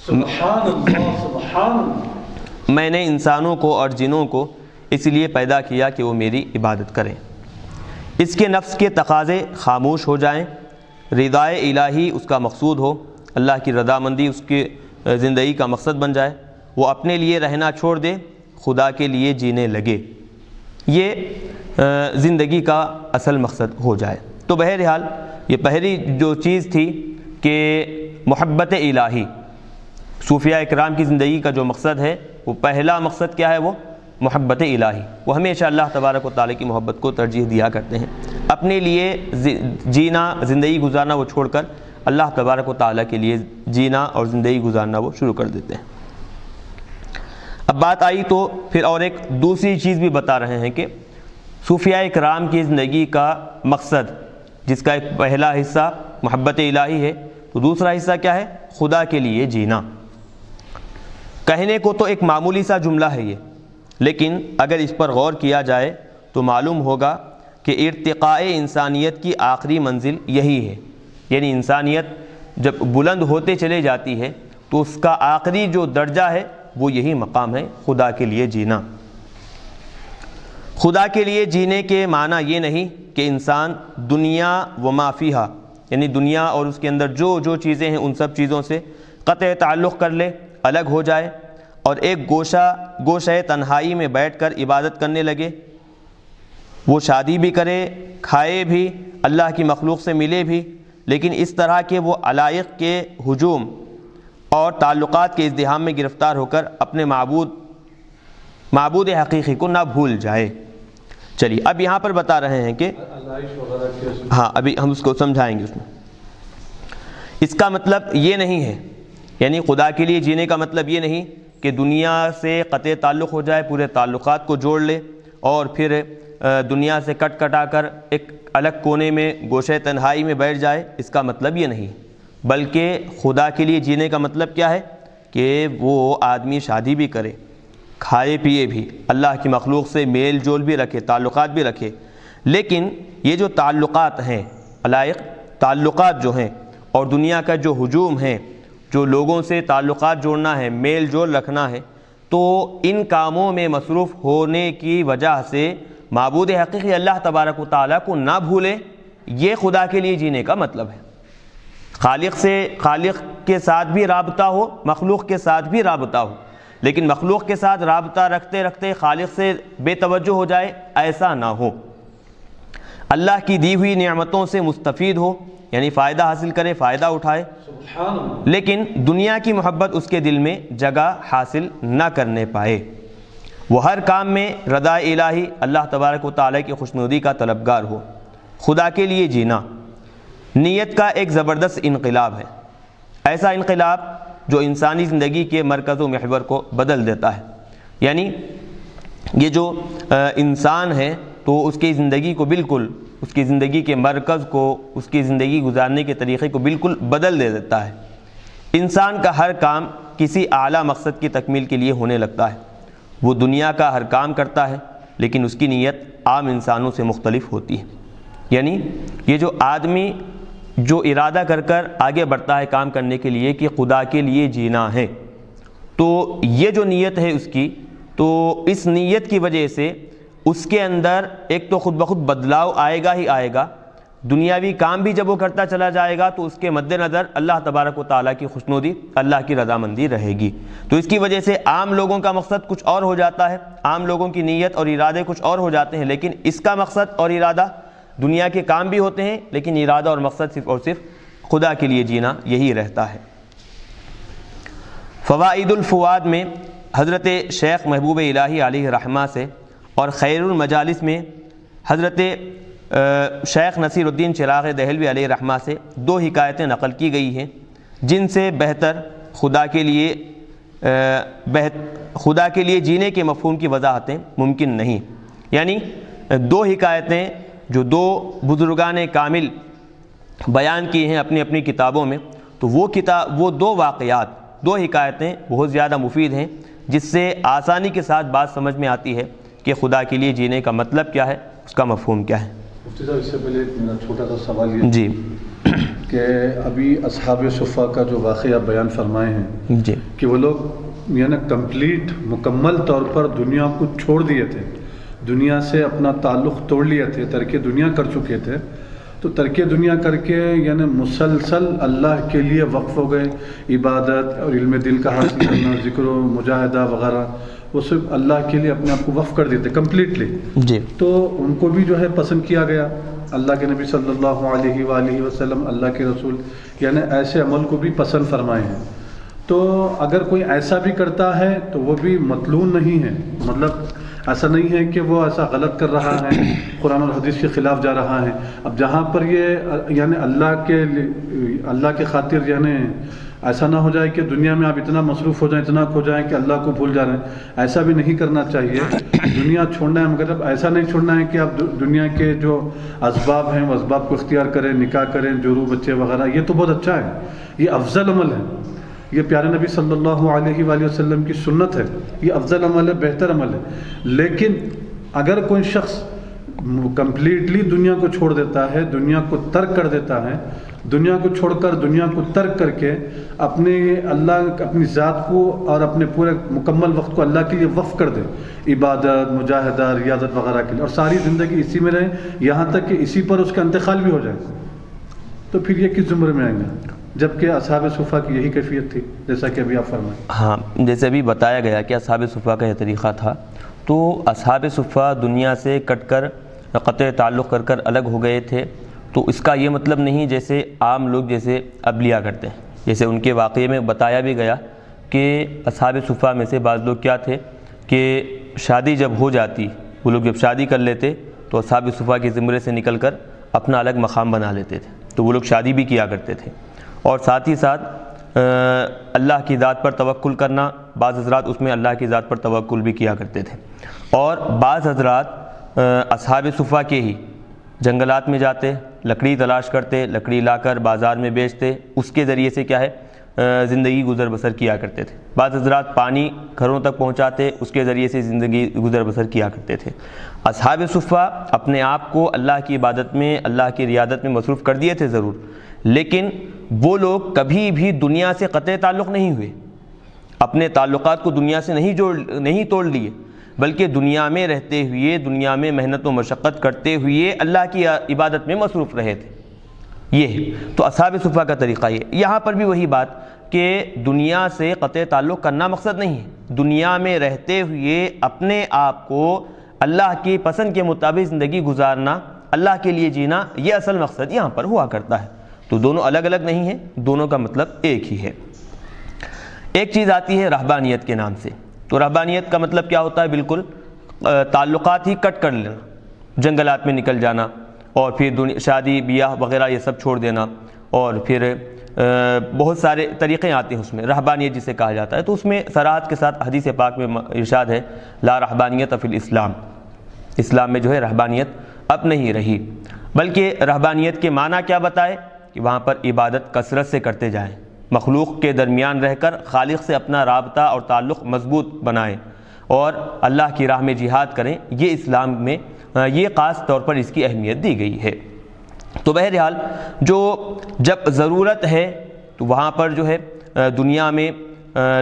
سبحان اللہ سبحان اللہ، میں نے انسانوں کو اور جنوں کو اس لیے پیدا کیا کہ وہ میری عبادت کریں، اس کے نفس کے تقاضے خاموش ہو جائیں، رضائے الہی اس کا مقصود ہو، اللہ کی رضامندی اس کی زندگی کا مقصد بن جائے، وہ اپنے لیے رہنا چھوڑ دے، خدا کے لیے جینے لگے، یہ زندگی کا اصل مقصد ہو جائے۔ تو بہرحال یہ پہلی جو چیز تھی کہ محبت الہی، صوفیاء کرام کی زندگی کا جو مقصد ہے وہ پہلا مقصد کیا ہے؟ وہ محبت الہی۔ وہ ہمیشہ اللہ تبارک و تعالیٰ کی محبت کو ترجیح دیا کرتے ہیں، اپنے لیے جینا زندگی گزارنا وہ چھوڑ کر اللہ تبارک و تعالیٰ کے لیے جینا اور زندگی گزارنا وہ شروع کر دیتے ہیں۔ اب بات آئی تو پھر اور ایک دوسری چیز بھی بتا رہے ہیں کہ صوفیاء کرام کی زندگی کا مقصد، جس کا ایک پہلا حصہ محبت الہی ہے تو دوسرا حصہ کیا ہے؟ خدا کے لیے جینا۔ کہنے کو تو ایک معمولی سا جملہ ہے یہ، لیکن اگر اس پر غور کیا جائے تو معلوم ہوگا کہ ارتقاء انسانیت کی آخری منزل یہی ہے، یعنی انسانیت جب بلند ہوتے چلے جاتی ہے تو اس کا آخری جو درجہ ہے وہ یہی مقام ہے، خدا کے لیے جینا۔ خدا کے لیے جینے کے معنی یہ نہیں کہ انسان دنیا و ما فیہا، یعنی دنیا اور اس کے اندر جو چیزیں ہیں ان سب چیزوں سے قطع تعلق کر لے، الگ ہو جائے اور ایک گوشہ تنہائی میں بیٹھ کر عبادت کرنے لگے، وہ شادی بھی کرے، کھائے بھی، اللہ کی مخلوق سے ملے بھی، لیکن اس طرح کے وہ علائق کے ہجوم اور تعلقات کے ازدحام میں گرفتار ہو کر اپنے معبود حقیقی کو نہ بھول جائے۔ چلیے اب یہاں پر بتا رہے ہیں کہ ہاں ابھی ہم اس کو سمجھائیں گے، اس میں اس کا مطلب یہ نہیں ہے، یعنی خدا کے لیے جینے کا مطلب یہ نہیں کہ دنیا سے قطع تعلق ہو جائے، پورے تعلقات کو جوڑ لے اور پھر دنیا سے کٹا کر ایک الگ کونے میں گوشہ تنہائی میں بیٹھ جائے، اس کا مطلب یہ نہیں، بلکہ خدا کے لیے جینے کا مطلب کیا ہے کہ وہ آدمی شادی بھی کرے، کھائے پیے بھی، اللہ کی مخلوق سے میل جول بھی رکھے، تعلقات بھی رکھے، لیکن یہ جو تعلقات ہیں، علائق تعلقات جو ہیں اور دنیا کا جو ہجوم ہے، جو لوگوں سے تعلقات جوڑنا ہے، میل جول رکھنا ہے، تو ان کاموں میں مصروف ہونے کی وجہ سے معبود حقیقی اللہ تبارک و تعالیٰ کو نہ بھولے، یہ خدا کے لیے جینے کا مطلب ہے۔ خالق کے ساتھ بھی رابطہ ہو، مخلوق کے ساتھ بھی رابطہ ہو، لیکن مخلوق کے ساتھ رابطہ رکھتے رکھتے خالق سے بے توجہ ہو جائے، ایسا نہ ہو۔ اللہ کی دی ہوئی نعمتوں سے مستفید ہو، یعنی فائدہ حاصل کرے، فائدہ اٹھائے، لیکن دنیا کی محبت اس کے دل میں جگہ حاصل نہ کرنے پائے۔ وہ ہر کام میں رضا الہی، اللہ تبارک و تعالیٰ کی خوشنودی کا طلبگار ہو۔ خدا کے لیے جینا نیت کا ایک زبردست انقلاب ہے، ایسا انقلاب جو انسانی زندگی کے مرکز و محور کو بدل دیتا ہے۔ یعنی یہ جو انسان ہے تو اس کی زندگی کو بالکل، اس کی زندگی کے مرکز کو، اس کی زندگی گزارنے کے طریقے کو بالکل بدل دے دیتا ہے۔ انسان کا ہر کام کسی اعلیٰ مقصد کی تکمیل کے لیے ہونے لگتا ہے۔ وہ دنیا کا ہر کام کرتا ہے لیکن اس کی نیت عام انسانوں سے مختلف ہوتی ہے۔ یعنی یہ جو آدمی جو ارادہ کر کر آگے بڑھتا ہے کام کرنے کے لیے کہ خدا کے لیے جینا ہے، تو یہ جو نیت ہے اس کی، تو اس نیت کی وجہ سے اس کے اندر ایک تو خود بخود بدلاؤ آئے گا ہی آئے گا۔ دنیاوی کام بھی جب وہ کرتا چلا جائے گا تو اس کے مد نظر اللہ تبارک و تعالیٰ کی خوشنودی، اللہ کی رضامندی رہے گی۔ تو اس کی وجہ سے عام لوگوں کا مقصد کچھ اور ہو جاتا ہے، عام لوگوں کی نیت اور ارادے کچھ اور ہو جاتے ہیں، لیکن اس کا مقصد اور ارادہ، دنیا کے کام بھی ہوتے ہیں لیکن ارادہ اور مقصد صرف اور صرف خدا کے لیے جینا یہی رہتا ہے۔ فوائد الفواد میں حضرت شیخ محبوب الہی علیہ رحمہ سے اور خیر المجالس میں حضرت شیخ نصیر الدین چراغ دہلوی علیہ رحمہ سے دو حکایتیں نقل کی گئی ہیں جن سے بہتر خدا کے لیے جینے کے مفہوم کی وضاحتیں ممکن نہیں۔ یعنی دو حکایتیں جو دو بزرگان کامل بیان کی ہیں اپنی اپنی کتابوں میں، تو وہ دو واقعات، دو حکایتیں بہت زیادہ مفید ہیں، جس سے آسانی کے ساتھ بات سمجھ میں آتی ہے کہ خدا کے لیے جینے کا مطلب کیا ہے، اس کا مفہوم کیا ہے۔ مفتی صاحب، اس سے پہلے میرا چھوٹا سا سوال یہ جی کہ ابھی اصحاب صفہ کا جو واقعہ بیان فرمائے ہیں جی کہ وہ لوگ یعنی کمپلیٹ مکمل طور پر دنیا کو چھوڑ دیے تھے، دنیا سے اپنا تعلق توڑ لیے تھے، ترک دنیا کر چکے تھے، تو ترک دنیا کر کے یعنی مسلسل اللہ کے لیے وقف ہو گئے، عبادت اور علم دل کا حاصل کرنا، ذکر و مجاہدہ وغیرہ، وہ صرف اللہ کے لیے اپنے آپ کو وقف کر دیتے کمپلیٹلی۔ جی تو ان کو بھی جو ہے پسند کیا گیا، اللہ کے نبی صلی اللہ علیہ وآلہ وسلم، اللہ کے رسول یعنی ایسے عمل کو بھی پسند فرمائے ہیں۔ تو اگر کوئی ایسا بھی کرتا ہے تو وہ بھی مطلون نہیں ہے، مطلب ایسا نہیں ہے کہ وہ ایسا غلط کر رہا ہے، قرآن اور حدیث کے خلاف جا رہا ہے۔ اب جہاں پر یہ یعنی اللہ کے خاطر یعنی ایسا نہ ہو جائے کہ دنیا میں آپ اتنا مصروف ہو جائیں، اتنا کھو جائیں کہ اللہ کو بھول جا رہے ہیں، ایسا بھی نہیں کرنا چاہیے۔ دنیا چھوڑنا ہے مگر اب ایسا نہیں چھوڑنا ہے کہ آپ دنیا کے جو اسباب ہیں وہ اسباب کو اختیار کریں، نکاح کریں، جورو بچے وغیرہ، یہ تو بہت اچھا ہے، یہ افضل عمل ہے، یہ پیارے نبی صلی اللہ علیہ وآلہ وسلم کی سنت ہے، یہ افضل عمل ہے، بہتر عمل ہے۔ لیکن اگر کوئی شخص کمپلیٹلی دنیا کو چھوڑ دیتا ہے، دنیا کو ترک کر دیتا ہے، دنیا کو چھوڑ کر دنیا کو ترک کر کے اپنی ذات کو اور اپنے پورے مکمل وقت کو اللہ کے لیے وقف کر دے، عبادت، مجاہدہ، ریاضت وغیرہ کے لیے، اور ساری زندگی اسی میں رہے یہاں تک کہ اسی پر اس کا انتقال بھی ہو جائے، تو پھر یہ کس زمرے میں آئیں گے؟ جبکہ اصحاب صفہ کی یہی کیفیت تھی، جیسا کہ ابھی آپ فرمائیں۔ ہاں، جیسے ابھی بتایا گیا کہ اصحاب صفہ کا یہ طریقہ تھا، تو اصحاب صفہ دنیا سے کٹ کر، قطع تعلق کر کر الگ ہو گئے تھے، تو اس کا یہ مطلب نہیں جیسے عام لوگ جیسے اب لیا کرتے ہیں۔ جیسے ان کے واقعے میں بتایا بھی گیا کہ اصحاب صفہ میں سے بعض لوگ کیا تھے کہ شادی جب ہو جاتی، وہ لوگ جب شادی کر لیتے تو اصحاب صفہ کے زمرے سے نکل کر اپنا الگ مقام بنا لیتے تھے، تو وہ لوگ شادی بھی کیا کرتے تھے۔ اور ساتھ ہی ساتھ اللہ کی ذات پر توکل کرنا، بعض حضرات اس میں اللہ کی ذات پر توکل بھی کیا کرتے تھے، اور بعض حضرات اصحاب صفہ کے ہی جنگلات میں جاتے، لکڑی تلاش کرتے، لکڑی لا کر بازار میں بیچتے، اس کے ذریعے سے کیا ہے زندگی گزر بسر کیا کرتے تھے۔ بعض حضرات پانی گھروں تک پہنچاتے، اس کے ذریعے سے زندگی گزر بسر کیا کرتے تھے۔ اصحاب صفہ اپنے آپ کو اللہ کی عبادت میں، اللہ کی ریاضت میں مصروف کر دیے تھے ضرور، لیکن وہ لوگ کبھی بھی دنیا سے قطع تعلق نہیں ہوئے۔ اپنے تعلقات کو دنیا سے نہیں توڑ لیے، بلکہ دنیا میں رہتے ہوئے، دنیا میں محنت و مشقت کرتے ہوئے اللہ کی عبادت میں مصروف رہے تھے۔ یہ تو اصحاب صفہ کا طریقہ یہ۔ یہاں پر بھی وہی بات کہ دنیا سے قطع تعلق کرنا مقصد نہیں ہے، دنیا میں رہتے ہوئے اپنے آپ کو اللہ کی پسند کے مطابق زندگی گزارنا، اللہ کے لیے جینا، یہ اصل مقصد یہاں پر ہوا کرتا ہے۔ تو دونوں الگ الگ نہیں ہیں، دونوں کا مطلب ایک ہی ہے۔ ایک چیز آتی ہے رہبانیت کے نام سے۔ تو رہبانیت کا مطلب کیا ہوتا ہے؟ بالکل تعلقات ہی کٹ کر لینا، جنگلات میں نکل جانا، اور پھر شادی بیاہ وغیرہ یہ سب چھوڑ دینا، اور پھر بہت سارے طریقے آتے ہیں اس میں، رہبانیت جسے کہا جاتا ہے۔ تو اس میں صراحت کے ساتھ حدیث پاک میں ارشاد ہے لا رہبانیت فی الاسلام، اسلام میں جو ہے رہبانیت اب نہیں رہی، بلکہ رہبانیت کے معنی کیا بتائے کہ وہاں پر عبادت کثرت سے کرتے جائیں، مخلوق کے درمیان رہ کر خالق سے اپنا رابطہ اور تعلق مضبوط بنائیں، اور اللہ کی راہ میں جہاد کریں۔ یہ اسلام میں یہ خاص طور پر اس کی اہمیت دی گئی ہے۔ تو بہرحال جو جب ضرورت ہے تو وہاں پر جو ہے دنیا میں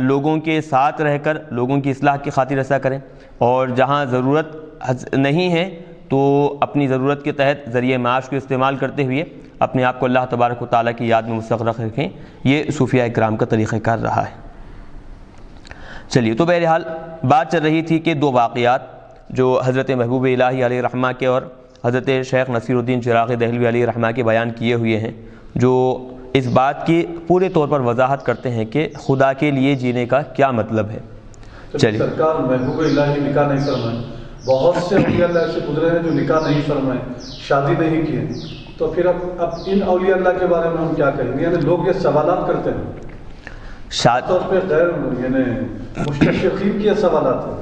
لوگوں کے ساتھ رہ کر لوگوں کی اصلاح کی خاطر ایسا کریں، اور جہاں ضرورت نہیں ہے تو اپنی ضرورت کے تحت ذریعہ معاش کو استعمال کرتے ہوئے اپنے آپ کو اللہ تبارک و تعالیٰ کی یاد میں مستغرق رکھیں۔ یہ صوفیاء کرام کا طریقہ کار رہا ہے۔ چلیے، تو بہرحال بات چل رہی تھی کہ دو واقعات جو حضرت محبوب الہی علیہ رحمہ کے اور حضرت شیخ نصیر الدین چراغی دہلوی علیہ رحمہ کے بیان کیے ہوئے ہیں، جو اس بات کی پورے طور پر وضاحت کرتے ہیں کہ خدا کے لیے جینے کا کیا مطلب ہے۔ چلیے، سرکار محبوب الہی نکاح نہیں فرمائے، بہت سے اولیاء اللہ سے گزرے ہیں جو نکاح نہیں فرمائے، شادی نہیں کیے، تو پھر اب ان اولیاء اللہ کے بارے میں ہم کیا کہیں گے؟ یعنی لوگ یہ سوالات کرتے ہیں، طور پہ غیر یعنی مستشرقین کے سوالات ہیں،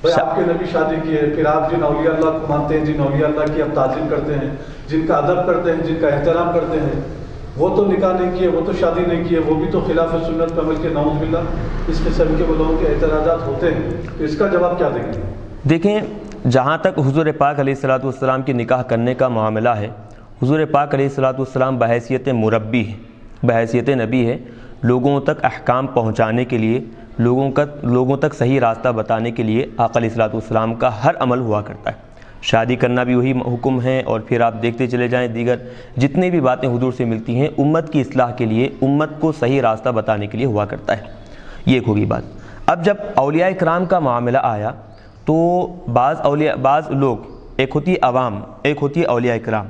بھائی آپ کے نبی شادی کیے، پھر آپ جن اولیاء اللہ کو مانتے ہیں، جن اولیاء اللہ کی آپ تعظیم کرتے ہیں، جن کا ادب کرتے ہیں، جن کا احترام کرتے ہیں، وہ تو نکاح نہیں کیے، وہ تو شادی نہیں کیے، وہ بھی تو خلاف سنت پہ عمل کے، نعوذ باللہ اس قسم کے لوگوں کے اعتراضات ہوتے ہیں، تو اس کا جواب کیا دیں گے؟ دیکھیں، جہاں تک حضور پاک علیہ الصلوۃ والسلام کی نکاح کرنے کا معاملہ ہے، حضور پاک علیہ الصلوۃ والسلام بحیثیت مربی ہے، بحیثیت نبی ہے، لوگوں تک احکام پہنچانے کے لیے، لوگوں تک صحیح راستہ بتانے کے لیے آقا علیہ الصلوۃ والسلام کا ہر عمل ہوا کرتا ہے۔ شادی کرنا بھی وہی حکم ہے، اور پھر آپ دیکھتے چلے جائیں دیگر جتنے بھی باتیں حضور سے ملتی ہیں امت کی اصلاح کے لیے، امت کو صحیح راستہ بتانے کے لیے ہوا کرتا ہے۔ یہ ایک ہوگی بات۔ اب جب اولیاء کرام کا معاملہ آیا تو بعض لوگ، ایک ہوتی ہے عوام، ایک ہوتی ہے اولیاء کرام۔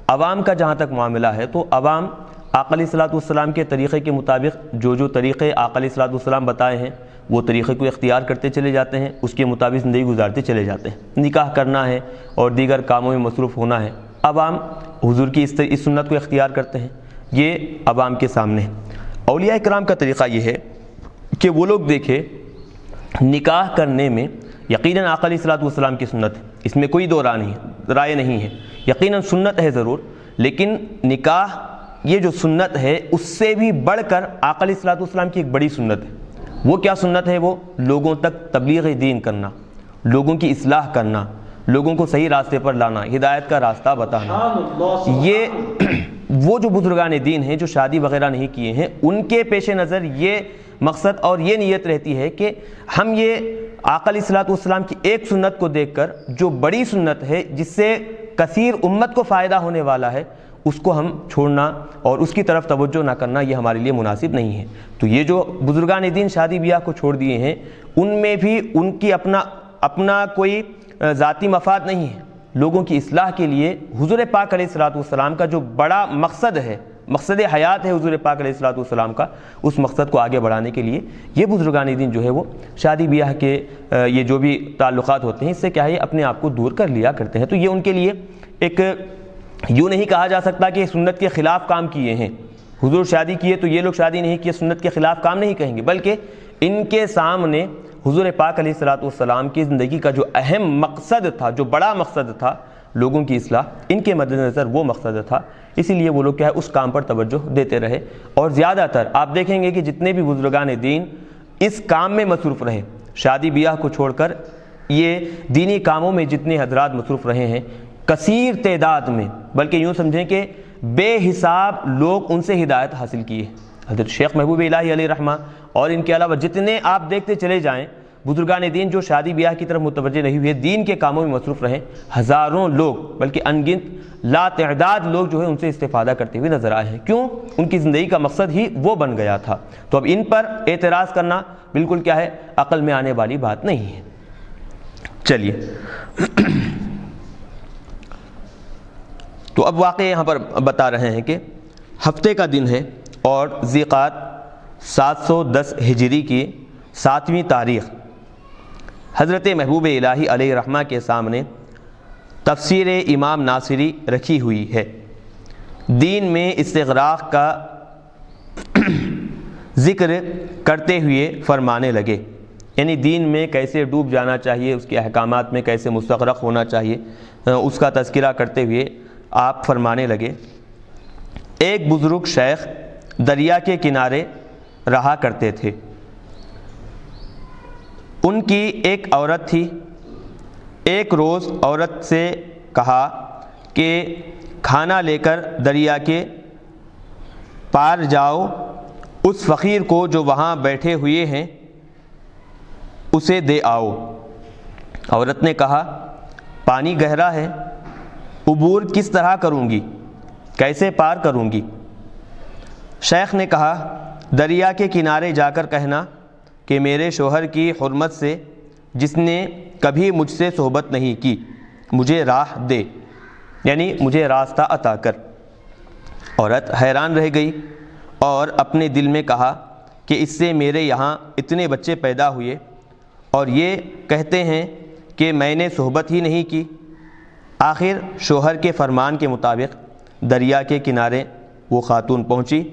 عوام کا جہاں تک معاملہ ہے تو عوام آقا علیہ الصلوۃ والسلام کے طریقے کے مطابق جو طریقے آقا علیہ الصلوۃ والسلام بتائے ہیں وہ طریقے کو اختیار کرتے چلے جاتے ہیں، اس کے مطابق زندگی گزارتے چلے جاتے ہیں۔ نکاح کرنا ہے اور دیگر کاموں میں مصروف ہونا ہے، عوام حضور کی اس سنت کو اختیار کرتے ہیں، یہ عوام کے سامنے ہے۔ اولیاء کرام کا طریقہ یہ ہے کہ وہ لوگ دیکھیں نکاح کرنے میں یقیناً آقا علیہ الصلوۃ والسلام کی سنت ہے، اس میں کوئی دو رائے نہیں ہے، یقیناً سنت ہے ضرور، لیکن نکاح یہ جو سنت ہے اس سے بھی بڑھ کر آقا علیہ الصلوۃ والسلام کی ایک بڑی سنت ہے۔ وہ کیا سنت ہے؟ وہ لوگوں تک تبلیغ دین کرنا، لوگوں کی اصلاح کرنا، لوگوں کو صحیح راستے پر لانا، ہدایت کا راستہ بتانا۔ یہ وہ جو بزرگان دین ہیں جو شادی وغیرہ نہیں کیے ہیں، ان کے پیش نظر یہ مقصد اور یہ نیت رہتی ہے کہ ہم یہ آقا علیہ الصلوۃ والسلام کی ایک سنت کو دیکھ کر جو بڑی سنت ہے جس سے کثیر امت کو فائدہ ہونے والا ہے، اس کو ہم چھوڑنا اور اس کی طرف توجہ نہ کرنا یہ ہمارے لیے مناسب نہیں ہے۔ تو یہ جو بزرگان دین شادی بیاہ کو چھوڑ دیے ہیں، ان میں بھی ان کی اپنا کوئی ذاتی مفاد نہیں ہے، لوگوں کی اصلاح کے لیے حضور پاک علیہ الصلوۃ والسلام کا جو بڑا مقصد ہے، مقصد حیات ہے حضور پاک علیہ الصلوۃ والسلام کا، اس مقصد کو آگے بڑھانے کے لیے یہ بزرگان دین جو ہے وہ شادی بیاہ کے یہ جو بھی تعلقات ہوتے ہیں اس سے کیا ہے اپنے آپ کو دور کر لیا کرتے ہیں۔ تو یہ ان کے لیے ایک یوں نہیں کہا جا سکتا کہ سنت کے خلاف کام کیے ہیں، حضور شادی کیے تو یہ لوگ شادی نہیں کیے سنت کے خلاف کام نہیں کہیں گے، بلکہ ان کے سامنے حضور پاک علیہ الصلوۃ والسلام کی زندگی کا جو اہم مقصد تھا، جو بڑا مقصد تھا لوگوں کی اصلاح، ان کے مد نظر وہ مقصد تھا، اسی لیے وہ لوگ کیا ہے اس کام پر توجہ دیتے رہے۔ اور زیادہ تر آپ دیکھیں گے کہ جتنے بھی بزرگان دین اس کام میں مصروف رہے، شادی بیاہ کو چھوڑ کر یہ دینی کاموں میں جتنے حضرات مصروف رہے ہیں، کثیر تعداد میں، بلکہ یوں سمجھیں کہ بے حساب لوگ ان سے ہدایت حاصل کیے، حضرت شیخ محبوب الہی علیہ رحمہ اور ان کے علاوہ جتنے آپ دیکھتے چلے جائیں بزرگان دین جو شادی بیاہ کی طرف متوجہ نہیں ہوئے، دین کے کاموں میں مصروف رہے، ہزاروں لوگ بلکہ انگنت لا تعداد لوگ جو ہے ان سے استفادہ کرتے ہوئے نظر آئے ہیں۔ کیوں؟ ان کی زندگی کا مقصد ہی وہ بن گیا تھا۔ تو اب ان پر اعتراض کرنا بالکل کیا ہے، عقل میں آنے والی بات نہیں ہے۔ چلیے تو اب واقعہ یہاں پر بتا رہے ہیں کہ ہفتے کا دن ہے اور ذی قعدہ 710 ہجری کی 7ویں تاریخ حضرت محبوب الہی علیہ رحمہ کے سامنے تفسیر امام ناصری رکھی ہوئی ہے۔ دین میں استغراق کا ذکر کرتے ہوئے فرمانے لگے، یعنی دین میں کیسے ڈوب جانا چاہیے، اس کے احکامات میں کیسے مستغرق ہونا چاہیے، اس کا تذکرہ کرتے ہوئے آپ فرمانے لگے، ایک بزرگ شیخ دریا کے کنارے رہا کرتے تھے۔ ان کی ایک عورت تھی۔ ایک روز عورت سے کہا کہ کھانا لے کر دریا کے پار جاؤ، اس فقیر کو جو وہاں بیٹھے ہوئے ہیں اسے دے آؤ۔ عورت نے کہا پانی گہرا ہے، عبور کس طرح کروں گی، کیسے پار کروں گی؟ شیخ نے کہا دریا کے کنارے جا کر کہنا کہ میرے شوہر کی حرمت سے جس نے کبھی مجھ سے صحبت نہیں کی مجھے راہ دے، یعنی مجھے راستہ عطا کر۔ عورت حیران رہ گئی اور اپنے دل میں کہا کہ اس سے میرے یہاں اتنے بچے پیدا ہوئے اور یہ کہتے ہیں کہ میں نے صحبت ہی نہیں کی۔ آخر شوہر کے فرمان کے مطابق دریا کے کنارے وہ خاتون پہنچی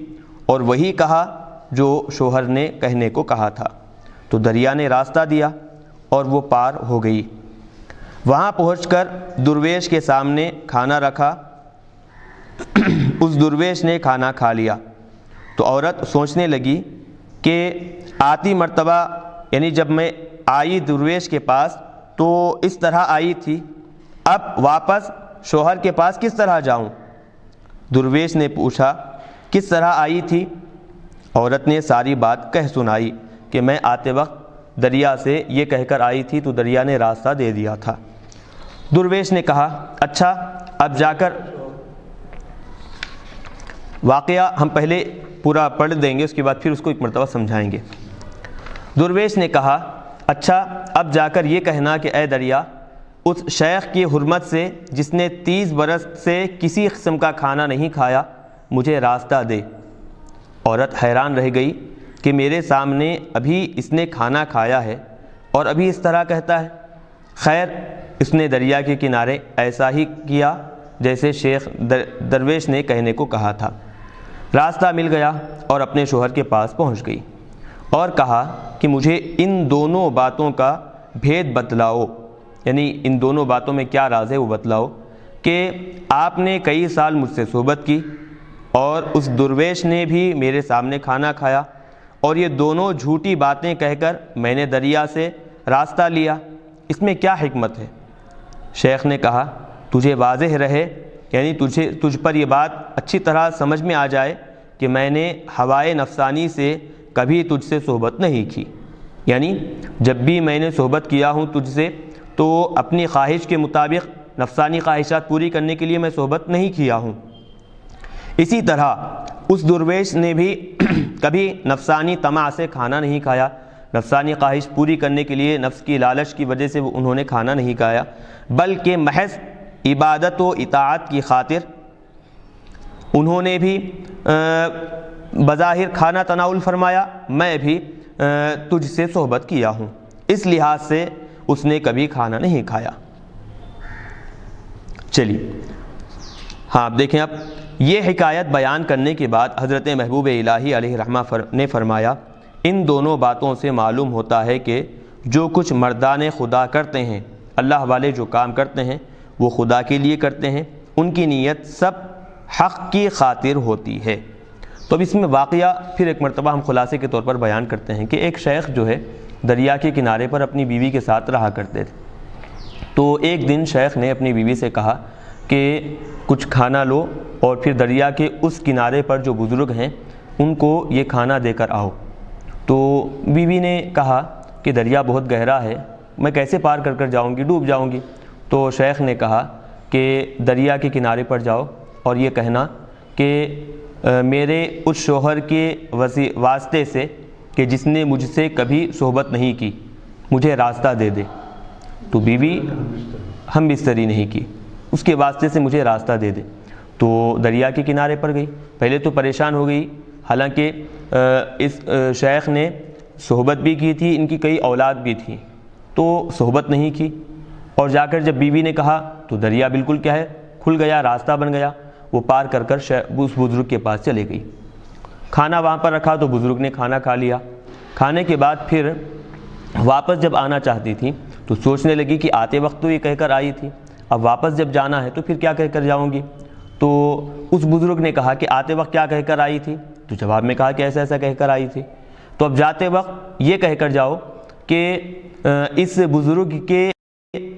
اور وہی کہا جو شوہر نے کہنے کو کہا تھا، تو دریا نے راستہ دیا اور وہ پار ہو گئی۔ وہاں پہنچ کر درویش کے سامنے کھانا رکھا، اس درویش نے کھانا کھا لیا تو عورت سوچنے لگی کہ آتی مرتبہ یعنی جب میں آئی درویش کے پاس تو اس طرح آئی تھی، اب واپس شوہر کے پاس کس طرح جاؤں؟ درویش نے پوچھا کس طرح آئی تھی؟ عورت نے ساری بات کہہ سنائی کہ میں آتے وقت دریا سے یہ کہہ کر آئی تھی تو دریا نے راستہ دے دیا تھا۔ درویش نے کہا اچھا اب جا کر، واقعہ ہم پہلے پورا پڑھ دیں گے اس کے بعد پھر اس کو ایک مرتبہ سمجھائیں گے۔ درویش نے کہا اچھا اب جا کر یہ کہنا کہ اے دریا، اس شیخ کی حرمت سے جس نے 30 برس سے کسی قسم کا کھانا نہیں کھایا مجھے راستہ دے۔ عورت حیران رہ گئی کہ میرے سامنے ابھی اس نے کھانا کھایا ہے اور ابھی اس طرح کہتا ہے۔ خیر اس نے دریا کے کنارے ایسا ہی کیا جیسے شیخ درویش نے کہنے کو کہا تھا۔ راستہ مل گیا اور اپنے شوہر کے پاس پہنچ گئی اور کہا کہ مجھے ان دونوں باتوں کا بھید بتلاؤ، یعنی ان دونوں باتوں میں کیا راز ہے وہ بتلاؤ کہ آپ نے کئی سال مجھ سے صحبت کی اور اس درویش نے بھی میرے سامنے کھانا کھایا اور یہ دونوں جھوٹی باتیں کہہ کر میں نے دریا سے راستہ لیا، اس میں کیا حکمت ہے؟ شیخ نے کہا تجھے واضح رہے، یعنی تجھ پر یہ بات اچھی طرح سمجھ میں آ جائے کہ میں نے ہوائے نفسانی سے کبھی تجھ سے صحبت نہیں کی، یعنی جب بھی میں نے صحبت کیا ہوں تجھ سے تو اپنی خواہش کے مطابق نفسانی خواہشات پوری کرنے کے لیے میں صحبت نہیں کیا ہوں۔ اسی طرح اس درویش نے بھی کبھی نفسانی طمع سے کھانا نہیں کھایا، نفسانی خواہش پوری کرنے کے لیے نفس کی لالچ کی وجہ سے انہوں نے کھانا نہیں کھایا، بلکہ محض عبادت و اطاعت کی خاطر انہوں نے بھی بظاہر کھانا تناول فرمایا، میں بھی تجھ سے صحبت کیا ہوں، اس لحاظ سے اس نے کبھی کھانا نہیں کھایا۔ چلیے ہاں آپ دیکھیں، اب یہ حکایت بیان کرنے کے بعد حضرت محبوب الہی علیہ رحمہ نے فرمایا ان دونوں باتوں سے معلوم ہوتا ہے کہ جو کچھ مردان خدا کرتے ہیں، اللہ والے جو کام کرتے ہیں وہ خدا کے لیے کرتے ہیں، ان کی نیت سب حق کی خاطر ہوتی ہے۔ تو اب اس میں واقعہ پھر ایک مرتبہ ہم خلاصے کے طور پر بیان کرتے ہیں کہ ایک شیخ جو ہے دریا کے کنارے پر اپنی بیوی کے ساتھ رہا کرتے تھے۔ تو ایک دن شیخ نے اپنی بیوی سے کہا کہ کچھ کھانا لو اور پھر دریا کے اس کنارے پر جو بزرگ ہیں ان کو یہ کھانا دے کر آؤ۔ تو بیوی نے کہا کہ دریا بہت گہرا ہے، میں کیسے پار کر کر جاؤں گی، ڈوب جاؤں گی۔ تو شیخ نے کہا کہ دریا کے کنارے پر جاؤ اور یہ کہنا کہ میرے اس شوہر کے واسطے سے کہ جس نے مجھ سے کبھی صحبت نہیں کی مجھے راستہ دے دے۔ تو بیوی ہم بستری نہیں کی، اس کے واسطے سے مجھے راستہ دے دے۔ تو دریا کے کنارے پر گئی، پہلے تو پریشان ہو گئی، حالانکہ اس شیخ نے صحبت بھی کی تھی، ان کی کئی اولاد بھی تھی، تو صحبت نہیں کی۔ اور جا کر جب بیوی نے کہا تو دریا بالکل کیا ہے کھل گیا، راستہ بن گیا، وہ پار کر کر اس بزرگ کے پاس چلے گئی۔ کھانا وہاں پر رکھا تو بزرگ نے کھانا کھا لیا۔ کھانے کے بعد پھر واپس جب آنا چاہتی تھی تو سوچنے لگی کہ آتے وقت تو یہ کہہ کر آئی تھی، اب واپس جب جانا ہے تو پھر کیا کہہ کر جاؤں گی۔ تو اس بزرگ نے کہا کہ آتے وقت کیا کہہ کر آئی تھی؟ تو جواب میں کہا کہ ایسا ایسا کہہ کر آئی تھی۔ تو اب جاتے وقت یہ کہہ کر جاؤ کہ اس بزرگ کے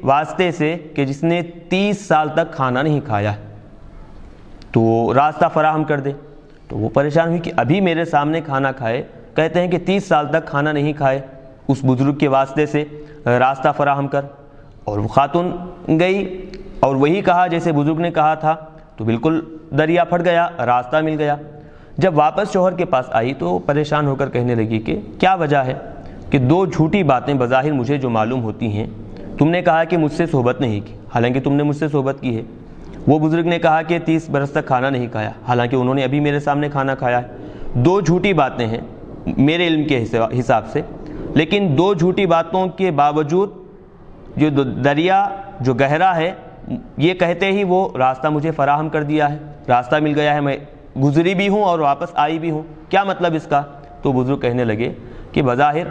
واسطے سے کہ جس نے 30 سال تک کھانا نہیں کھایا تو راستہ فراہم کر دے۔ تو وہ پریشان ہوئی کہ ابھی میرے سامنے کھانا کھائے، کہتے ہیں کہ 30 سال تک کھانا نہیں کھائے، اس بزرگ کے واسطے سے راستہ فراہم کر۔ اور وہ خاتون گئی اور وہی کہا جیسے بزرگ نے کہا تھا، تو بالکل دریا پھٹ گیا، راستہ مل گیا۔ جب واپس شوہر کے پاس آئی تو پریشان ہو کر کہنے لگی کہ کیا وجہ ہے کہ 2 جھوٹی باتیں بظاہر مجھے جو معلوم ہوتی ہیں، تم نے کہا کہ مجھ سے صحبت نہیں کی، حالانکہ تم نے مجھ سے صحبت کی ہے۔ وہ بزرگ نے کہا کہ 30 برس تک کھانا نہیں کھایا، حالانکہ انہوں نے ابھی میرے سامنے کھانا کھایا ہے۔ 2 جھوٹی باتیں ہیں میرے علم کے حساب سے، لیکن 2 جھوٹی باتوں کے باوجود جو دریا جو گہرا ہے یہ کہتے ہی وہ راستہ مجھے فراہم کر دیا ہے، راستہ مل گیا ہے، میں گزری بھی ہوں اور واپس آئی بھی ہوں، کیا مطلب اس کا؟ تو بزرگ کہنے لگے کہ بظاہر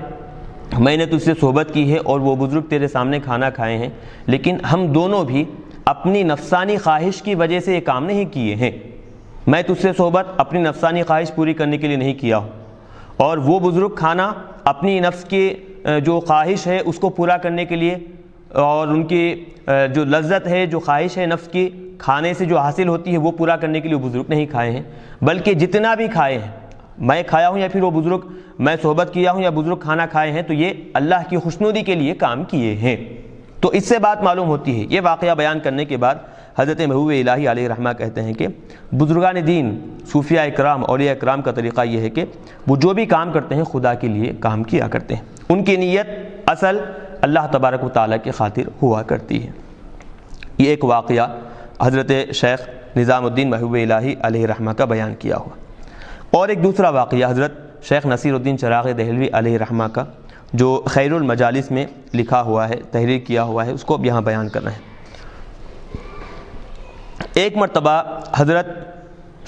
میں نے تجھ سے صحبت کی ہے اور وہ بزرگ تیرے سامنے کھانا کھائے ہیں، لیکن ہم دونوں بھی اپنی نفسانی خواہش کی وجہ سے یہ کام نہیں کیے ہیں۔ میں تجھ سے صحبت اپنی نفسانی خواہش پوری کرنے کے لیے نہیں کیا ہوں، اور وہ بزرگ کھانا اپنی نفس کی جو خواہش ہے اس کو پورا کرنے کے لیے، اور ان کی جو لذت ہے، جو خواہش ہے نفس کی کھانے سے جو حاصل ہوتی ہے وہ پورا کرنے کے لیے وہ بزرگ نہیں کھائے ہیں، بلکہ جتنا بھی کھائے ہیں، میں کھایا ہوں یا پھر وہ بزرگ میں صحبت کیا ہوں یا بزرگ کھانا کھائے ہیں، تو یہ اللہ کی خوشنودی کے لیے کام کیے ہیں۔ تو اس سے بات معلوم ہوتی ہے۔ یہ واقعہ بیان کرنے کے بعد حضرت محبوب الہی علیہ رحمہ کہتے ہیں کہ بزرگان دین، صوفیاء اکرام، اولیاء اکرام کا طریقہ یہ ہے کہ وہ جو بھی کام کرتے ہیں خدا کے لیے کام کیا کرتے ہیں، ان کی نیت اصل اللہ تبارک و تعالیٰ کی خاطر ہوا کرتی ہے۔ یہ ایک واقعہ حضرت شیخ نظام الدین محبوب الہی علیہ رحمہ کا بیان کیا ہوا۔ اور ایک دوسرا واقعہ حضرت شیخ نصیر الدین چراغ دہلوی علیہ رحمہ کا جو خیر المجالس میں لکھا ہوا ہے، تحریر کیا ہوا ہے، اس کو اب یہاں بیان کرنا ہے۔ ایک مرتبہ حضرت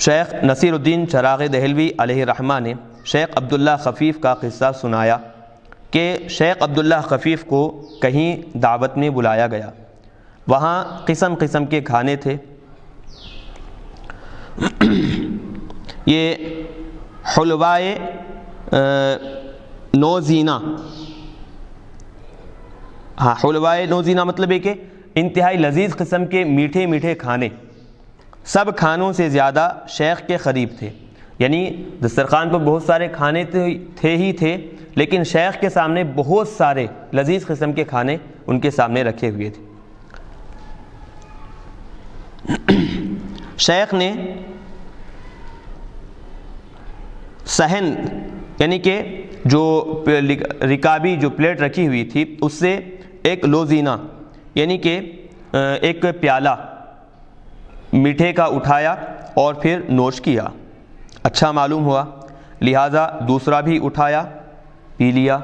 شیخ نصیر الدین چراغ دہلوی علیہ رحمہ نے شیخ عبداللہ خفیف کا قصہ سنایا کہ شیخ عبداللہ خفیف کو کہیں دعوت میں بلایا گیا، وہاں قسم قسم کے کھانے تھے۔ یہ حلوائے نوزینہ، حلوائے نوزینہ مطلب ہے کہ انتہائی لذیذ قسم کے میٹھے میٹھے کھانے، سب کھانوں سے زیادہ شیخ کے قریب تھے، یعنی دسترخوان پر بہت سارے کھانے تھے ہی تھے، لیکن شیخ کے سامنے بہت سارے لذیذ قسم کے کھانے ان کے سامنے رکھے ہوئے تھے۔ شیخ نے صحن یعنی کہ جو رکابی جو پلیٹ رکھی ہوئی تھی اس سے ایک لوزینہ یعنی کہ ایک پیالہ میٹھے کا اٹھایا اور پھر نوش کیا، اچھا معلوم ہوا، لہٰذا دوسرا بھی اٹھایا، پی لیا۔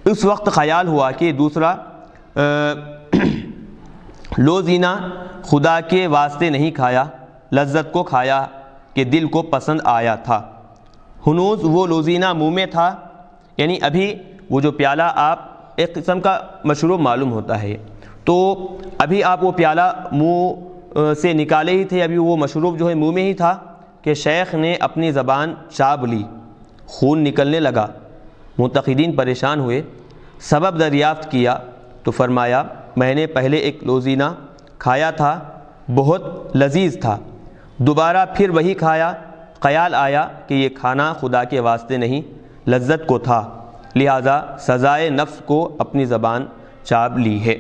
اس وقت خیال ہوا کہ دوسرا لوزینہ خدا کے واسطے نہیں کھایا، لذت کو کھایا کہ دل کو پسند آیا تھا، ہنوز وہ لوزینہ منہ میں تھا، یعنی ابھی وہ جو پیالہ آپ ایک قسم کا مشروب معلوم ہوتا ہے، تو ابھی آپ وہ پیالہ منہ سے نکالے ہی تھے، ابھی وہ مشروب جو ہے منہ میں ہی تھا کہ شیخ نے اپنی زبان چاپ لی، خون نکلنے لگا۔ معتقدین پریشان ہوئے، سبب دریافت کیا تو فرمایا میں نے پہلے ایک لوزینہ کھایا تھا، بہت لذیذ تھا، دوبارہ پھر وہی کھایا، خیال آیا کہ یہ کھانا خدا کے واسطے نہیں لذت کو تھا، لہٰذا سزائے نفس کو اپنی زبان چاپ لی ہے۔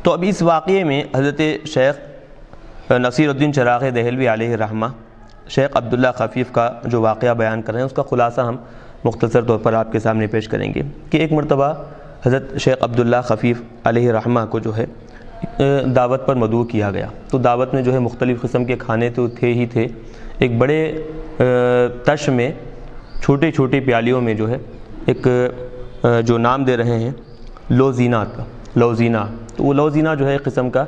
تو اب اس واقعے میں حضرت شیخ نصیر الدین چراغ دہلوی علیہ رحمہ شیخ عبداللہ خفیف کا جو واقعہ بیان کر رہے ہیں اس کا خلاصہ ہم مختصر طور پر آپ کے سامنے پیش کریں گے کہ ایک مرتبہ حضرت شیخ عبداللہ خفیف علیہ رحمہ کو جو ہے دعوت پر مدعو کیا گیا۔ تو دعوت میں جو ہے مختلف قسم کے کھانے تو تھے ہی تھے، ایک بڑے تش میں چھوٹی چھوٹی پیالیوں میں جو ہے ایک جو نام دے رہے ہیں لوزینہ، تو وہ لوزینہ جو ہے ایک قسم کا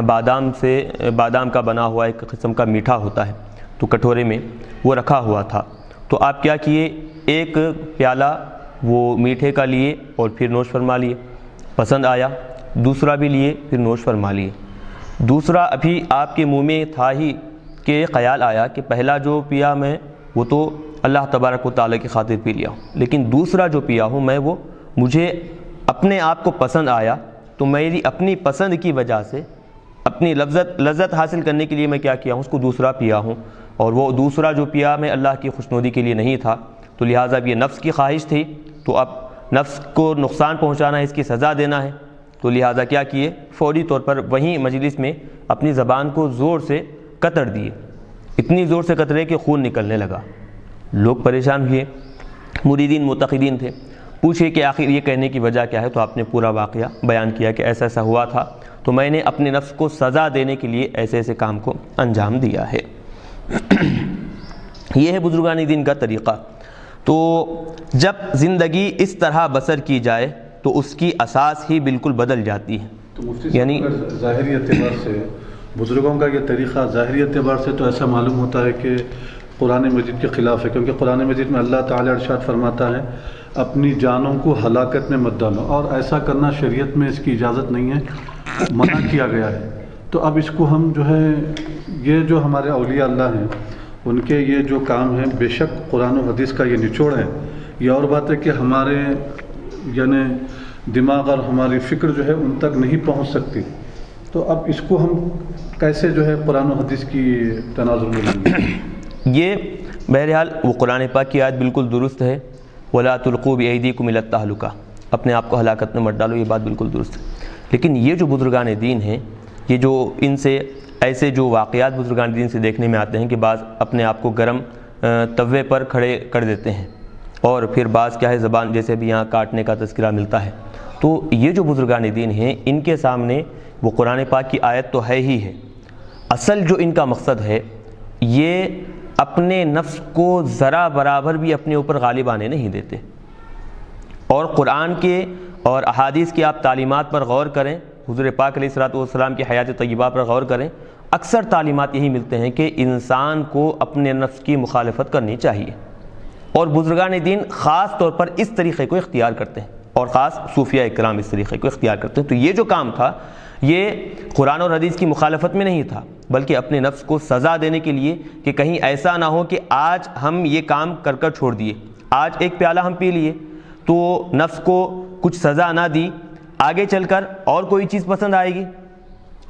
بادام کا بنا ہوا ایک قسم کا میٹھا ہوتا ہے، تو کٹورے میں وہ رکھا ہوا تھا۔ تو آپ کیا کیے، ایک پیالہ وہ میٹھے کا لیے اور پھر نوش فرما لیے، پسند آیا، دوسرا بھی لیے پھر نوش فرما لیے، دوسرا ابھی آپ کے منہ میں تھا ہی کہ خیال آیا کہ پہلا جو پیا میں وہ تو اللہ تبارک و تعالیٰ کی خاطر پی لیا ہوں، لیکن دوسرا جو پیا ہوں میں وہ مجھے اپنے آپ کو پسند آیا، تو میری اپنی پسند کی وجہ سے اپنی لذت حاصل کرنے کے لیے میں کیا کیا ہوں، اس کو دوسرا پیا ہوں، اور وہ دوسرا جو پیا میں اللہ کی خوشنودی کے لیے نہیں تھا، تو لہٰذا اب یہ نفس کی خواہش تھی، تو اب نفس کو نقصان پہنچانا ہے، اس کی سزا دینا ہے، تو لہٰذا کیا کیے، فوری طور پر وہیں مجلس میں اپنی زبان کو زور سے قطر دیے، اتنی زور سے قطرے کہ خون نکلنے لگا۔ لوگ پریشان ہوئے، مریدین معتقدین تھے، پوچھے کہ آخر یہ کہنے کی وجہ کیا ہے، تو آپ نے پورا واقعہ بیان کیا کہ ایسا ایسا ہوا تھا، تو میں نے اپنے نفس کو سزا دینے کے لیے ایسے ایسے کام کو انجام دیا ہے۔ یہ ہے بزرگان دین کا طریقہ۔ تو جب زندگی اس طرح بسر کی جائے تو اس کی اساس ہی بالکل بدل جاتی ہے۔ تو مفتی صاحب اگر ظاہری اعتبار سے بزرگوں کا یہ طریقہ ظاہری اعتبار سے تو ایسا معلوم ہوتا ہے کہ قرآن مجید کے خلاف ہے، کیونکہ قرآن مجید میں اللہ تعالیٰ ارشاد فرماتا ہے اپنی جانوں کو ہلاکت میں مت ڈالو، اور ایسا کرنا شریعت میں اس کی اجازت نہیں ہے، منع کیا گیا ہے۔ تو اب اس کو ہم جو ہے یہ جو ہمارے اولیاء اللہ ہیں ان کے یہ جو کام ہیں، بے شک قرآن و حدیث کا یہ نچوڑ ہے، یہ اور بات ہے کہ ہمارے یعنی دماغ اور ہماری فکر جو ہے ان تک نہیں پہنچ سکتی، تو اب اس کو ہم کیسے جو ہے قرآن و حدیث کی تناظر میں لیں گے؟ یہ بہرحال وہ قرآن پاک کی آیت بالکل درست ہے، وَلَا تُلْقُوا بِأَيْدِيكُمْ إِلَى التَّهْلُكَةِ، اپنے آپ کو ہلاکت میں مت ڈالو، یہ بات بالکل درست ہے۔ لیکن یہ جو بزرگان دین ہیں، یہ جو ان سے ایسے جو واقعات بزرگان دین سے دیکھنے میں آتے ہیں کہ بعض اپنے آپ کو گرم توے پر کھڑے کر دیتے ہیں، اور پھر بعض کیا ہے زبان جیسے بھی یہاں کاٹنے کا تذکرہ ملتا ہے، تو یہ جو بزرگان دین ہیں ان کے سامنے وہ قرآن پاک کی آیت تو ہے ہی ہے، اصل جو ان کا مقصد ہے یہ اپنے نفس کو ذرا برابر بھی اپنے اوپر غالب آنے نہیں دیتے، اور قرآن کے اور احادیث کی آپ تعلیمات پر غور کریں، حضور پاک علیہ الصلوۃ والسلام کی حیات طیبہ پر غور کریں، اکثر تعلیمات یہی ملتے ہیں کہ انسان کو اپنے نفس کی مخالفت کرنی چاہیے، اور بزرگان دین خاص طور پر اس طریقے کو اختیار کرتے ہیں، اور خاص صوفیہ اکرام اس طریقے کو اختیار کرتے ہیں۔ تو یہ جو کام تھا یہ قرآن اور حدیث کی مخالفت میں نہیں تھا، بلکہ اپنے نفس کو سزا دینے کے لیے کہ کہیں ایسا نہ ہو کہ آج ہم یہ کام کر کر چھوڑ دیے، آج ایک پیالہ ہم پی لیے تو نفس کو کچھ سزا نہ دی، آگے چل کر اور کوئی چیز پسند آئے گی،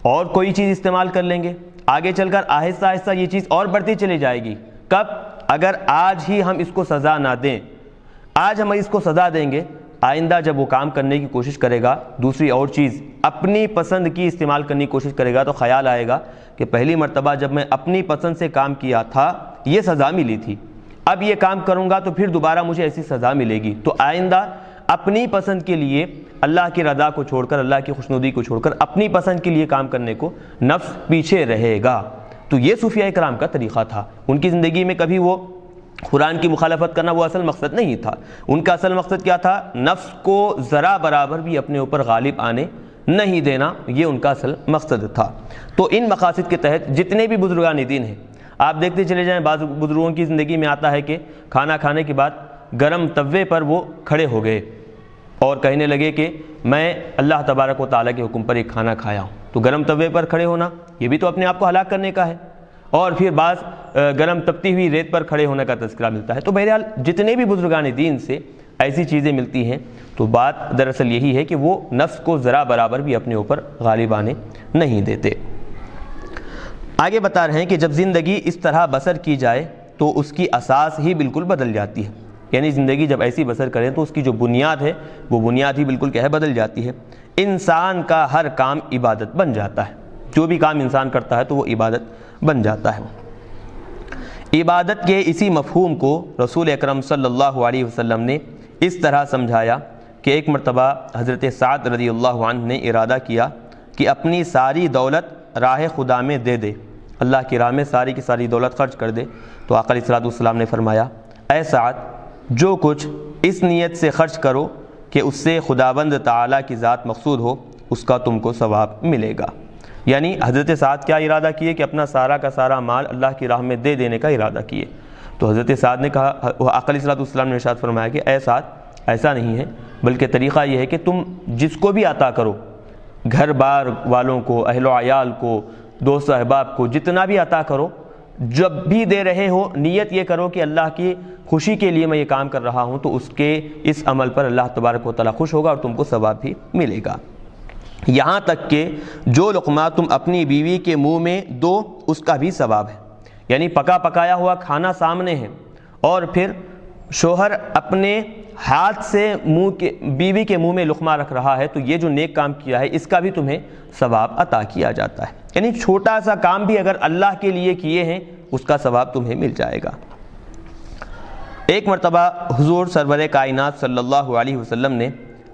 اور کوئی چیز استعمال کر لیں گے، آگے چل کر آہستہ آہستہ یہ چیز اور بڑھتی چلی جائے گی۔ کب؟ اگر آج ہی ہم اس کو سزا نہ دیں، آج ہم اس کو سزا دیں گے، آئندہ جب وہ کام کرنے کی کوشش کرے گا، دوسری اور چیز اپنی پسند کی استعمال کرنے کی کوشش کرے گا، تو خیال آئے گا کہ پہلی مرتبہ جب میں اپنی پسند سے کام کیا تھا یہ سزا ملی تھی، اب یہ کام کروں گا تو پھر دوبارہ مجھے ایسی سزا ملے گی، تو آئندہ اپنی پسند کے لیے اللہ کی رضا کو چھوڑ کر، اللہ کی خوشنودی کو چھوڑ کر اپنی پسند کے لیے کام کرنے کو نفس پیچھے رہے گا۔ تو یہ صوفیہ اکرام کا طریقہ تھا، ان کی زندگی میں کبھی وہ قرآن کی مخالفت کرنا وہ اصل مقصد نہیں تھا، ان کا اصل مقصد کیا تھا؟ نفس کو ذرا برابر بھی اپنے اوپر غالب آنے نہیں دینا، یہ ان کا اصل مقصد تھا۔ تو ان مقاصد کے تحت جتنے بھی بزرگان دین ہیں آپ دیکھتے چلے جائیں، بعض بزرگوں کی زندگی میں آتا ہے کہ کھانا کھانے کے بعد گرم توے پر وہ کھڑے ہو گئے اور کہنے لگے کہ میں اللہ تبارک و تعالیٰ کے حکم پر ایک کھانا کھایا ہوں، تو گرم توے پر کھڑے ہونا یہ بھی تو اپنے آپ کو ہلاک کرنے کا ہے، اور پھر بعض گرم تپتی ہوئی ریت پر کھڑے ہونے کا تذکرہ ملتا ہے۔ تو بہرحال جتنے بھی بزرگان دین سے ایسی چیزیں ملتی ہیں تو بات دراصل یہی ہے کہ وہ نفس کو ذرا برابر بھی اپنے اوپر غالب آنے نہیں دیتے۔ آگے بتا رہے ہیں کہ جب زندگی اس طرح بسر کی جائے تو اس کی اساس ہی بالکل بدل جاتی ہے، یعنی زندگی جب ایسی بسر کریں تو اس کی جو بنیاد ہے وہ بنیاد ہی بالکل کیا ہے، بدل جاتی ہے۔ انسان کا ہر کام عبادت بن جاتا ہے، جو بھی کام انسان کرتا ہے تو وہ عبادت بن جاتا ہے۔ عبادت کے اسی مفہوم کو رسول اکرم صلی اللہ علیہ وسلم نے اس طرح سمجھایا کہ ایک مرتبہ حضرت سعد رضی اللہ عنہ نے ارادہ کیا کہ اپنی ساری دولت راہ خدا میں دے دے، اللہ کی راہ میں ساری کی ساری دولت خرچ کر دے۔ تو آقا علیہ الصلوۃ والسلام نے فرمایا، اے سعد، جو کچھ اس نیت سے خرچ کرو کہ اس سے خداوند تعالیٰ کی ذات مقصود ہو، اس کا تم کو ثواب ملے گا۔ یعنی حضرت سعد کیا ارادہ کیے کہ اپنا سارا کا سارا مال اللہ کی راہ میں دے دینے کا ارادہ کیے۔ تو حضرت سعد نے کہا، آقا علیہ الصلوۃ والسلام نے ارشاد فرمایا کہ اے سعد، ایسا نہیں ہے، بلکہ طریقہ یہ ہے کہ تم جس کو بھی عطا کرو، گھر بار والوں کو، اہل و عیال کو، دوست احباب کو، جتنا بھی عطا کرو، جب بھی دے رہے ہو نیت یہ کرو کہ اللہ کی خوشی کے لیے میں یہ کام کر رہا ہوں، تو اس کے اس عمل پر اللہ تبارک و تعالیٰ خوش ہوگا اور تم کو ثواب بھی ملے گا۔ یہاں تک کہ جو لقمہ تم اپنی بیوی کے منہ میں دو، اس کا بھی ثواب ہے۔ یعنی پکا پکایا ہوا کھانا سامنے ہے اور پھر شوہر اپنے ہاتھ سے بیوی کے منہ میں لقمہ رکھ رہا ہے، تو یہ جو نیک کام کیا ہے اس کا بھی تمہیں ثواب عطا کیا جاتا ہے۔ یعنی چھوٹا سا کام بھی اگر اللہ کے لیے کیے ہیں، اس کا ثواب تمہیں مل جائے گا۔ ایک مرتبہ حضور سرور کائنات صلی اللہ علیہ وسلم نے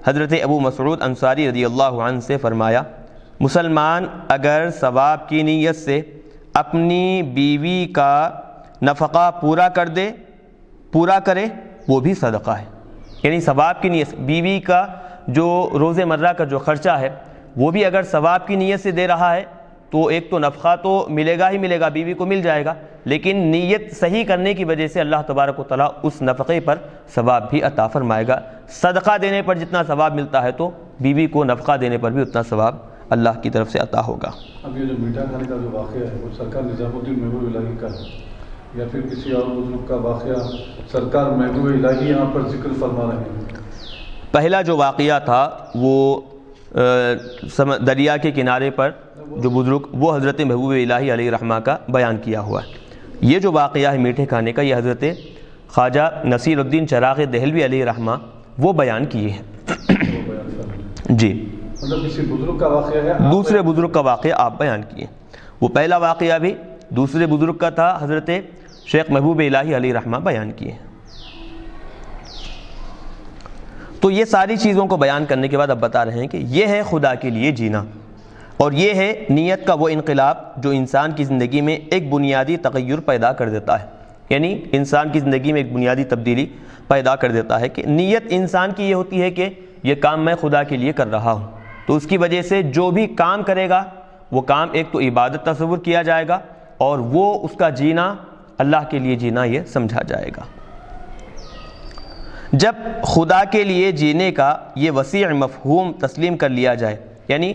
حضرت ابو مسعود انصاری رضی اللہ عنہ سے فرمایا، مسلمان اگر ثواب کی نیت سے اپنی بیوی کا نفقہ پورا کرے، وہ بھی صدقہ ہے۔ یعنی ثواب کی نیت سے بیوی کا جو روز مرہ کا جو خرچہ ہے وہ بھی اگر ثواب کی نیت سے دے رہا ہے تو ایک تو نفقہ تو ملے گا ہی ملے گا، بیوی کو مل جائے گا، لیکن نیت صحیح کرنے کی وجہ سے اللہ تبارک و تعالیٰ اس نفقے پر ثواب بھی عطا فرمائے گا۔ صدقہ دینے پر جتنا ثواب ملتا ہے تو بیوی کو نفقہ دینے پر بھی اتنا ثواب اللہ کی طرف سے عطا ہوگا۔ اب یہ جو میٹھا کھانے کا جو واقعہ ہے وہ سرکار نظام الدین محبوب الہی کا ہے یا پھر کسی اور بزرگ کا واقعہ سرکار محبوب الہی یہاں پر ذکر فرما رہے ہیں؟ پہلا جو واقعہ تھا وہ دریا کے کنارے پر جو بزرگ، وہ حضرت محبوب الہی علیہ رحمہ کا بیان کیا ہوا ہے۔ یہ جو واقعہ ہے میٹھے کھانے کا، یہ حضرت خواجہ نصیر الدین چراغ دہلوی علیہ رحمہ وہ بیان کیے ہیں۔ جی، مطلب کسی بزرگ کا واقعہ ہے، دوسرے بزرگ کا واقعہ آپ بیان کیے۔ وہ پہلا واقعہ بھی دوسرے بزرگ کا تھا، حضرت شیخ محبوب الہی علیہ رحمہ بیان کیے۔ تو یہ ساری چیزوں کو بیان کرنے کے بعد اب بتا رہے ہیں کہ یہ ہے خدا کے لیے جینا، اور یہ ہے نیت کا وہ انقلاب جو انسان کی زندگی میں ایک بنیادی تغیر پیدا کر دیتا ہے۔ یعنی انسان کی زندگی میں ایک بنیادی تبدیلی پیدا کر دیتا ہے کہ نیت انسان کی یہ ہوتی ہے کہ یہ کام میں خدا کے لیے کر رہا ہوں، تو اس کی وجہ سے جو بھی کام کرے گا وہ کام ایک تو عبادت تصور کیا جائے گا، اور وہ اس کا جینا اللہ کے لیے جینا یہ سمجھا جائے گا۔ جب خدا کے لیے جینے کا یہ وسیع مفہوم تسلیم کر لیا جائے، یعنی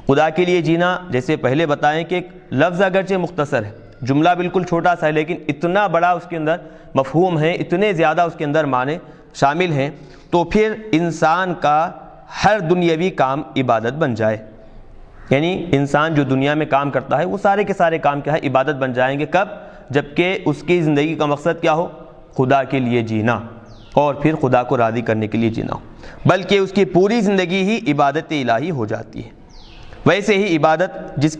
خدا کے لیے جینا، جیسے پہلے بتائیں کہ ایک لفظ اگرچہ مختصر ہے، جملہ بالکل چھوٹا سا ہے، لیکن اتنا بڑا اس کے اندر مفہوم ہے، اتنے زیادہ اس کے اندر معنی شامل ہیں، تو پھر انسان کا ہر دنیاوی کام عبادت بن جائے۔ یعنی انسان جو دنیا میں کام کرتا ہے وہ سارے کے سارے کام کیا ہے، عبادت بن جائیں گے۔ کب؟ جبکہ اس کی زندگی کا مقصد کیا ہو، خدا کے لیے جینا، اور پھر خدا کو راضی کرنے کے لیے جینا ہو، بلکہ اس کی پوری زندگی ہی عبادت الہی ہو جاتی ہے۔ ویسے ہی عبادت جس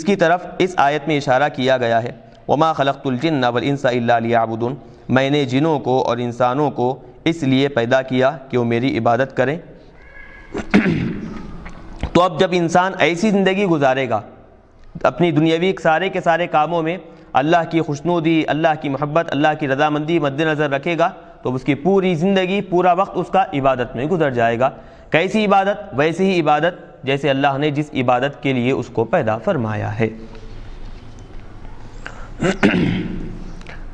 کی طرف اس آیت میں اشارہ کیا گیا ہے، وما خلقت الجن والانس الا لیعبدون، میں نے جنوں کو اور انسانوں کو اس لیے پیدا کیا کہ وہ میری عبادت کریں۔ تو اب جب انسان ایسی زندگی گزارے گا، اپنی دنیاوی سارے کے سارے کاموں میں اللہ کی خوشنودی، اللہ کی محبت، اللہ کی رضامندی مد نظر رکھے گا، تو اس کی پوری زندگی، پورا وقت اس کا عبادت میں گزر جائے گا۔ کیسی عبادت؟ ویسی ہی عبادت جیسے اللہ نے جس عبادت کے لیے اس کو پیدا فرمایا ہے۔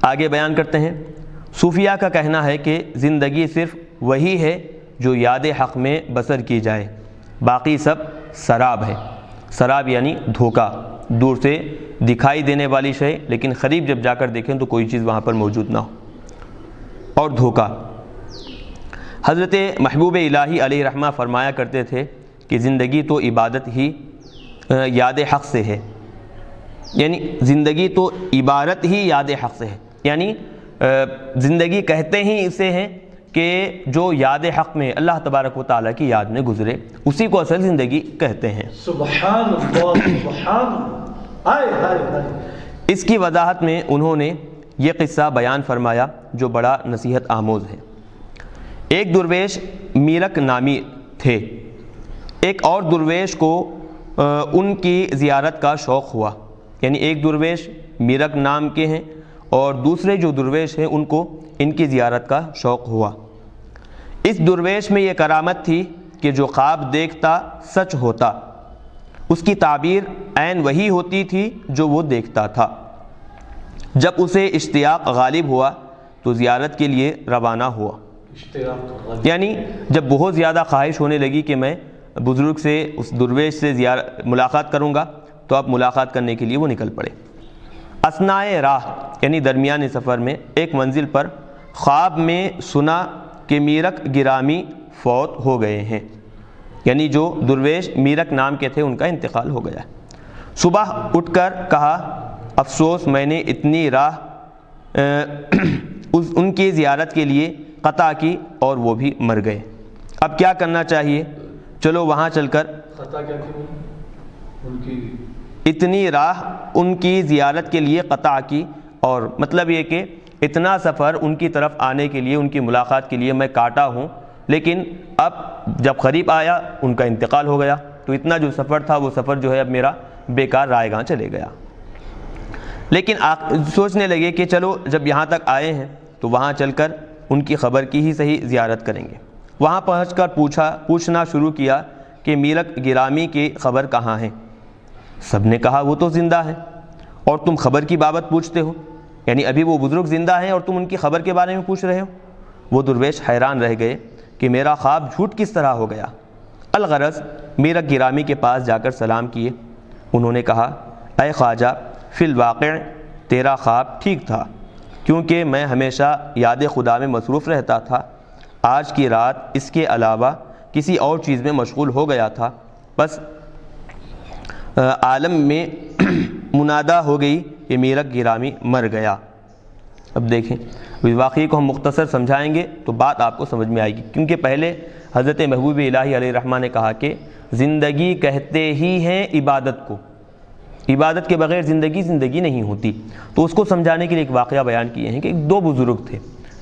آگے بیان کرتے ہیں، صوفیہ کا کہنا ہے کہ زندگی صرف وہی ہے جو یاد حق میں بسر کی جائے، باقی سب سراب ہے۔ سراب یعنی دھوکہ، دور سے دکھائی دینے والی شے، لیکن قریب جب جا کر دیکھیں تو کوئی چیز وہاں پر موجود نہ ہو، اور دھوکہ۔ حضرت محبوب الہی علیہ رحمہ فرمایا کرتے تھے کہ زندگی تو عبادت ہی یاد حق سے ہے، یعنی زندگی تو عبارت ہی یاد حق سے ہے، یعنی زندگی کہتے ہی اسے ہیں کہ جو یاد حق میں اللہ تبارک و تعالیٰ کی یاد میں گزرے، اسی کو اصل زندگی کہتے ہیں۔ سبحان اللہ، سبحان اللہ، آئے ہائے ہائے۔ اس کی وضاحت میں انہوں نے یہ قصہ بیان فرمایا جو بڑا نصیحت آموز ہے۔ ایک درویش میرک نامی تھے، ایک اور درویش کو ان کی زیارت کا شوق ہوا، یعنی ایک درویش میرک نام کے ہیں اور دوسرے جو درویش ہیں ان کو ان کی زیارت کا شوق ہوا۔ اس درویش میں یہ کرامت تھی کہ جو خواب دیکھتا سچ ہوتا، اس کی تعبیر عین وہی ہوتی تھی جو وہ دیکھتا تھا۔ جب اسے اشتیاق غالب ہوا تو زیارت کے لیے روانہ ہوا، یعنی جب بہت زیادہ خواہش ہونے لگی کہ میں بزرگ سے، اس درویش سے ملاقات کروں گا، تو اب ملاقات کرنے کے لیے وہ نکل پڑے۔ اثنائے راہ یعنی درمیان سفر میں ایک منزل پر خواب میں سنا کہ میرک گرامی فوت ہو گئے ہیں، یعنی جو درویش میرک نام کے تھے ان کا انتقال ہو گیا ہے۔ صبح اٹھ کر کہا افسوس میں نے اتنی راہ ان کی زیارت کے لیے قطع کی اور وہ بھی مر گئے، اب کیا کرنا چاہیے؟ چلو وہاں چل کر قطع کیا کی ان کی اتنی راہ ان کی زیارت کے لیے قطع کی، اور مطلب یہ کہ اتنا سفر ان کی طرف آنے کے لیے، ان کی ملاقات کے لیے میں کاٹا ہوں، لیکن اب جب قریب آیا ان کا انتقال ہو گیا، تو اتنا جو سفر تھا وہ سفر جو ہے اب میرا بیکار رائے گاں چلے گیا۔ لیکن سوچنے لگے کہ چلو جب یہاں تک آئے ہیں تو وہاں چل کر ان کی خبر کی ہی صحیح زیارت کریں گے۔ وہاں پہنچ کر پوچھنا شروع کیا کہ میرک گرامی کی خبر کہاں ہے؟ سب نے کہا وہ تو زندہ ہے اور تم خبر کی بابت پوچھتے ہو، یعنی ابھی وہ بزرگ زندہ ہیں اور تم ان کی خبر کے بارے میں پوچھ رہے ہو۔ وہ درویش حیران رہ گئے کہ میرا خواب جھوٹ کس طرح ہو گیا۔ الغرض میرک گرامی کے پاس جا کر سلام کیے۔ انہوں نے کہا اے خواجہ، فی الواقع تیرا خواب ٹھیک تھا، کیونکہ میں ہمیشہ یاد خدا میں مصروف رہتا تھا۔ آج کی رات اس کے علاوہ کسی اور چیز میں مشغول ہو گیا تھا، بس عالم میں منادہ ہو گئی کہ میرک گرامی مر گیا۔ اب دیکھیں واقعی کو ہم مختصر سمجھائیں گے تو بات آپ کو سمجھ میں آئے گی، کیونکہ پہلے حضرت محبوب الہی علیہ الرحمہ نے کہا کہ زندگی کہتے ہی ہیں عبادت کو، عبادت کے بغیر زندگی نہیں ہوتی، تو اس کو سمجھانے کے لیے ایک واقعہ بیان کیے ہیں کہ دو بزرگ تھے،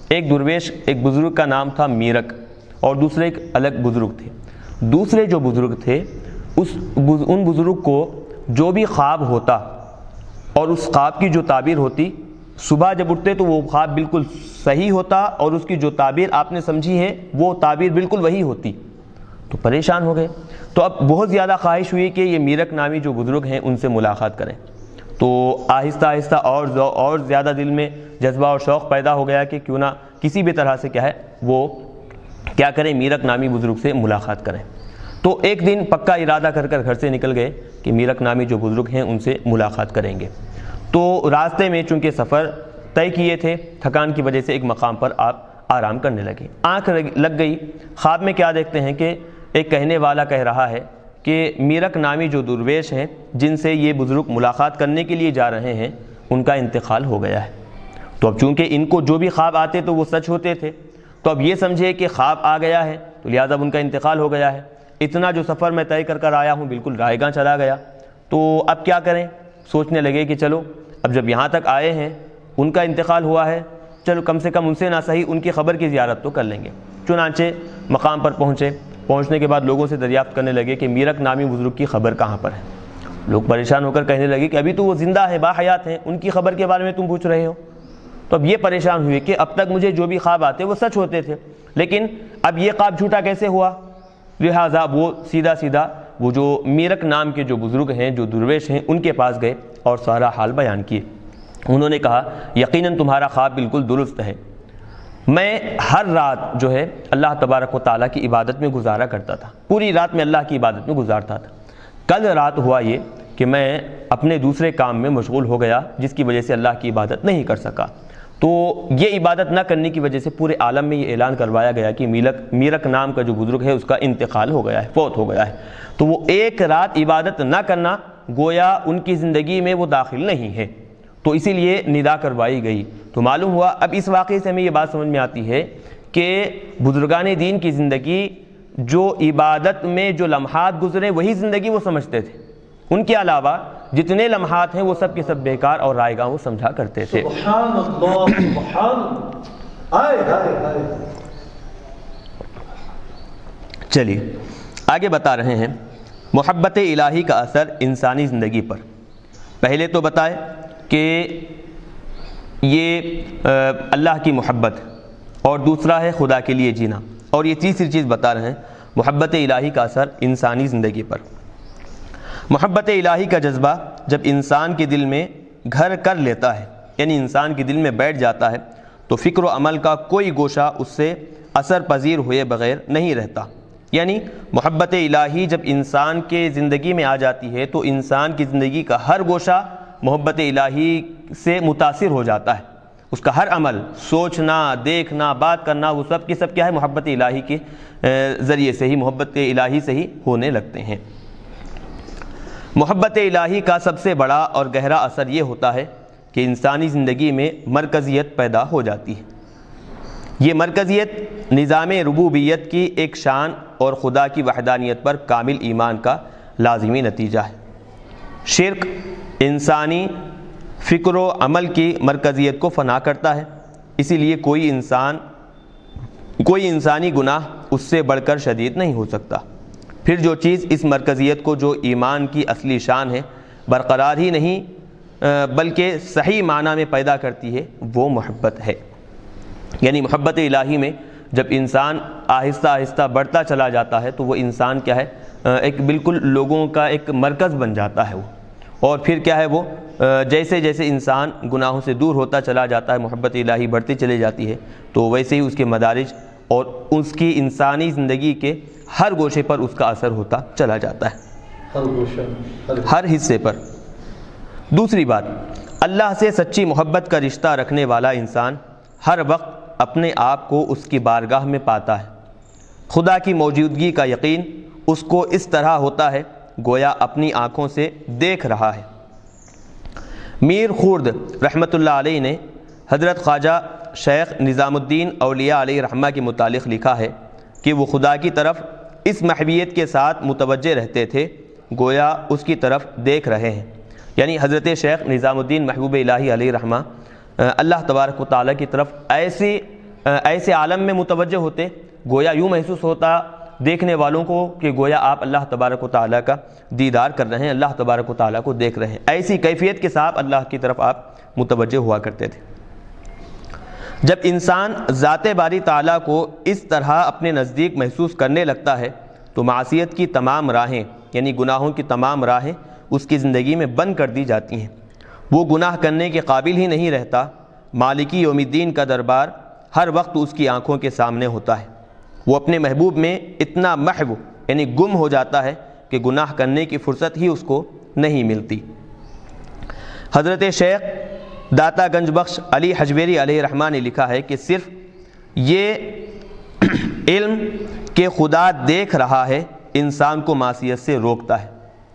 ایک درویش، ایک بزرگ کا نام تھا میرک اور دوسرے ایک الگ بزرگ تھے۔ دوسرے جو بزرگ تھے ان بزرگ کو جو بھی خواب ہوتا اور اس خواب کی جو تعبیر ہوتی، صبح جب اٹھتے تو وہ خواب بالکل صحیح ہوتا اور اس کی جو تعبیر آپ نے سمجھی ہے وہ تعبیر بالکل وہی ہوتی، تو پریشان ہو گئے۔ تو اب بہت زیادہ خواہش ہوئی کہ یہ میرک نامی جو بزرگ ہیں ان سے ملاقات کریں، تو آہستہ آہستہ اور زیادہ دل میں جذبہ اور شوق پیدا ہو گیا کہ کیوں نہ کسی بھی طرح سے کیا ہے وہ کیا کریں، میرک نامی بزرگ سے ملاقات کریں۔ تو ایک دن پکا ارادہ کر گھر سے نکل گئے کہ میرک نامی جو بزرگ ہیں ان سے ملاقات کریں گے۔ تو راستے میں چونکہ سفر طے کیے تھے، تھکان کی وجہ سے ایک مقام پر آپ آرام کرنے لگے۔ آنکھ لگ گئی، خواب میں کیا دیکھتے ہیں کہ ایک کہنے والا کہہ رہا ہے کہ میرک نامی جو درویش ہیں جن سے یہ بزرگ ملاقات کرنے کے لیے جا رہے ہیں ان کا انتقال ہو گیا ہے۔ تو اب چونکہ ان کو جو بھی خواب آتے تو وہ سچ ہوتے تھے، تو اب یہ سمجھے کہ خواب آ گیا ہے تو لہٰذا ان کا انتقال ہو گیا ہے، اتنا جو سفر میں طے کر آیا ہوں بالکل رائے گاں چلا گیا، تو اب کیا کریں؟ سوچنے لگے کہ چلو اب جب یہاں تک آئے ہیں ان کا انتقال ہوا ہے، چلو کم سے کم ان سے نہ صحیح ان کی خبر کی زیارت تو کر لیں گے۔ چنانچہ مقام پر پہنچنے کے بعد لوگوں سے دریافت کرنے لگے کہ میرک نامی بزرگ کی خبر کہاں پر ہے۔ لوگ پریشان ہو کر کہنے لگے کہ ابھی تو وہ زندہ ہے، باحیات ہیں، ان کی خبر کے بارے میں تم پوچھ رہے ہو۔ تو اب یہ پریشان ہوئے کہ اب تک مجھے جو بھی خواب آتے وہ سچ ہوتے تھے، لیکن اب یہ خواب جھوٹا کیسے ہوا؟ لہٰذا وہ سیدھا وہ جو میرک نام کے جو بزرگ ہیں، جو درویش ہیں، ان کے پاس گئے اور سارا حال بیان کیے۔ انہوں نے کہا یقیناً تمہارا خواب بالکل درست ہے، میں ہر رات جو ہے اللہ تبارک و تعالیٰ کی عبادت میں گزارا کرتا تھا، پوری رات میں اللہ کی عبادت میں گزارتا تھا۔ کل رات ہوا یہ کہ میں اپنے دوسرے کام میں مشغول ہو گیا جس کی وجہ سے اللہ کی عبادت نہیں کر سکا، تو یہ عبادت نہ کرنے کی وجہ سے پورے عالم میں یہ اعلان کروایا گیا کہ میرک نام کا جو بزرگ ہے اس کا انتقال ہو گیا ہے، فوت ہو گیا ہے۔ تو وہ ایک رات عبادت نہ کرنا گویا ان کی زندگی میں وہ داخل نہیں ہے، تو اسی لیے ندا کروائی گئی۔ تو معلوم ہوا اب اس واقعے سے ہمیں یہ بات سمجھ میں آتی ہے کہ بزرگان دین کی زندگی جو عبادت میں جو لمحات گزرے وہی زندگی وہ سمجھتے تھے، ان کے علاوہ جتنے لمحات ہیں وہ سب کے سب بیکار اور رائے گاں وہ سمجھا کرتے تھے۔ سبحان اللہ، سبحان اللہ، آئے ہائے ہائے۔ چلیے آگے بتا رہے ہیں محبت الہی کا اثر انسانی زندگی پر۔ پہلے تو بتائے کہ یہ اللہ کی محبت اور دوسرا ہے خدا کے لیے جینا، اور یہ تیسری چیز بتا رہے ہیں محبت الہی کا اثر انسانی زندگی پر۔ محبت الہی کا جذبہ جب انسان کے دل میں گھر کر لیتا ہے، یعنی انسان کے دل میں بیٹھ جاتا ہے، تو فکر و عمل کا کوئی گوشہ اس سے اثر پذیر ہوئے بغیر نہیں رہتا۔ یعنی محبت الہی جب انسان کے زندگی میں آ جاتی ہے تو انسان کی زندگی کا ہر گوشہ محبت الہی سے متاثر ہو جاتا ہے، اس کا ہر عمل، سوچنا، دیکھنا، بات کرنا، وہ سب کی سب کیا ہے محبت الہی کے ذریعے سے ہی، محبت الہی سے ہی ہونے لگتے ہیں۔ محبت الہی کا سب سے بڑا اور گہرا اثر یہ ہوتا ہے کہ انسانی زندگی میں مرکزیت پیدا ہو جاتی ہے۔ یہ مرکزیت نظام ربوبیت کی ایک شان اور خدا کی وحدانیت پر کامل ایمان کا لازمی نتیجہ ہے۔ شرک انسانی فکر و عمل کی مرکزیت کو فنا کرتا ہے، اسی لیے کوئی انسانی گناہ اس سے بڑھ کر شدید نہیں ہو سکتا۔ پھر جو چیز اس مرکزیت کو، جو ایمان کی اصلی شان ہے، برقرار ہی نہیں بلکہ صحیح معنی میں پیدا کرتی ہے، وہ محبت ہے۔ یعنی محبت الہی میں جب انسان آہستہ آہستہ بڑھتا چلا جاتا ہے تو وہ انسان کیا ہے، ایک بالکل لوگوں کا ایک مرکز بن جاتا ہے وہ، اور پھر کیا ہے وہ جیسے جیسے انسان گناہوں سے دور ہوتا چلا جاتا ہے، محبت الہی بڑھتی چلی جاتی ہے، تو ویسے ہی اس کے مدارج اور اس کی انسانی زندگی کے ہر گوشے پر اس کا اثر ہوتا چلا جاتا ہے، ہر گوشہ، ہر حصے پر۔ دوسری بات، اللہ سے سچی محبت کا رشتہ رکھنے والا انسان ہر وقت اپنے آپ کو اس کی بارگاہ میں پاتا ہے۔ خدا کی موجودگی کا یقین اس کو اس طرح ہوتا ہے گویا اپنی آنکھوں سے دیکھ رہا ہے۔ میر خورد رحمۃ اللہ علیہ نے حضرت خواجہ شیخ نظام الدین اولیاء علیہ رحمہ کے متعلق لکھا ہے کہ وہ خدا کی طرف اس محویت کے ساتھ متوجہ رہتے تھے گویا اس کی طرف دیکھ رہے ہیں۔ یعنی حضرت شیخ نظام الدین محبوب الہی علیہ رحمہ اللہ تبارک و تعالیٰ کی طرف ایسے عالم میں متوجہ ہوتے گویا یوں محسوس ہوتا دیکھنے والوں کو کہ گویا آپ اللہ تبارک و تعالیٰ کا دیدار کر رہے ہیں، اللہ تبارک و تعالیٰ کو دیکھ رہے ہیں۔ ایسی کیفیت کے ساتھ اللہ کی طرف آپ متوجہ ہوا کرتے تھے۔ جب انسان ذات باری تعالیٰ کو اس طرح اپنے نزدیک محسوس کرنے لگتا ہے تو معصیت کی تمام راہیں، یعنی گناہوں کی تمام راہیں اس کی زندگی میں بند کر دی جاتی ہیں۔ وہ گناہ کرنے کے قابل ہی نہیں رہتا۔ مالکی یوم الدین کا دربار ہر وقت اس کی آنکھوں کے سامنے ہوتا ہے۔ وہ اپنے محبوب میں اتنا محو یعنی گم ہو جاتا ہے کہ گناہ کرنے کی فرصت ہی اس کو نہیں ملتی۔ حضرت شیخ داتا گنج بخش علی حجویری علیہ رحمہ نے لکھا ہے کہ صرف یہ علم کہ خدا دیکھ رہا ہے انسان کو معصیت سے روکتا ہے۔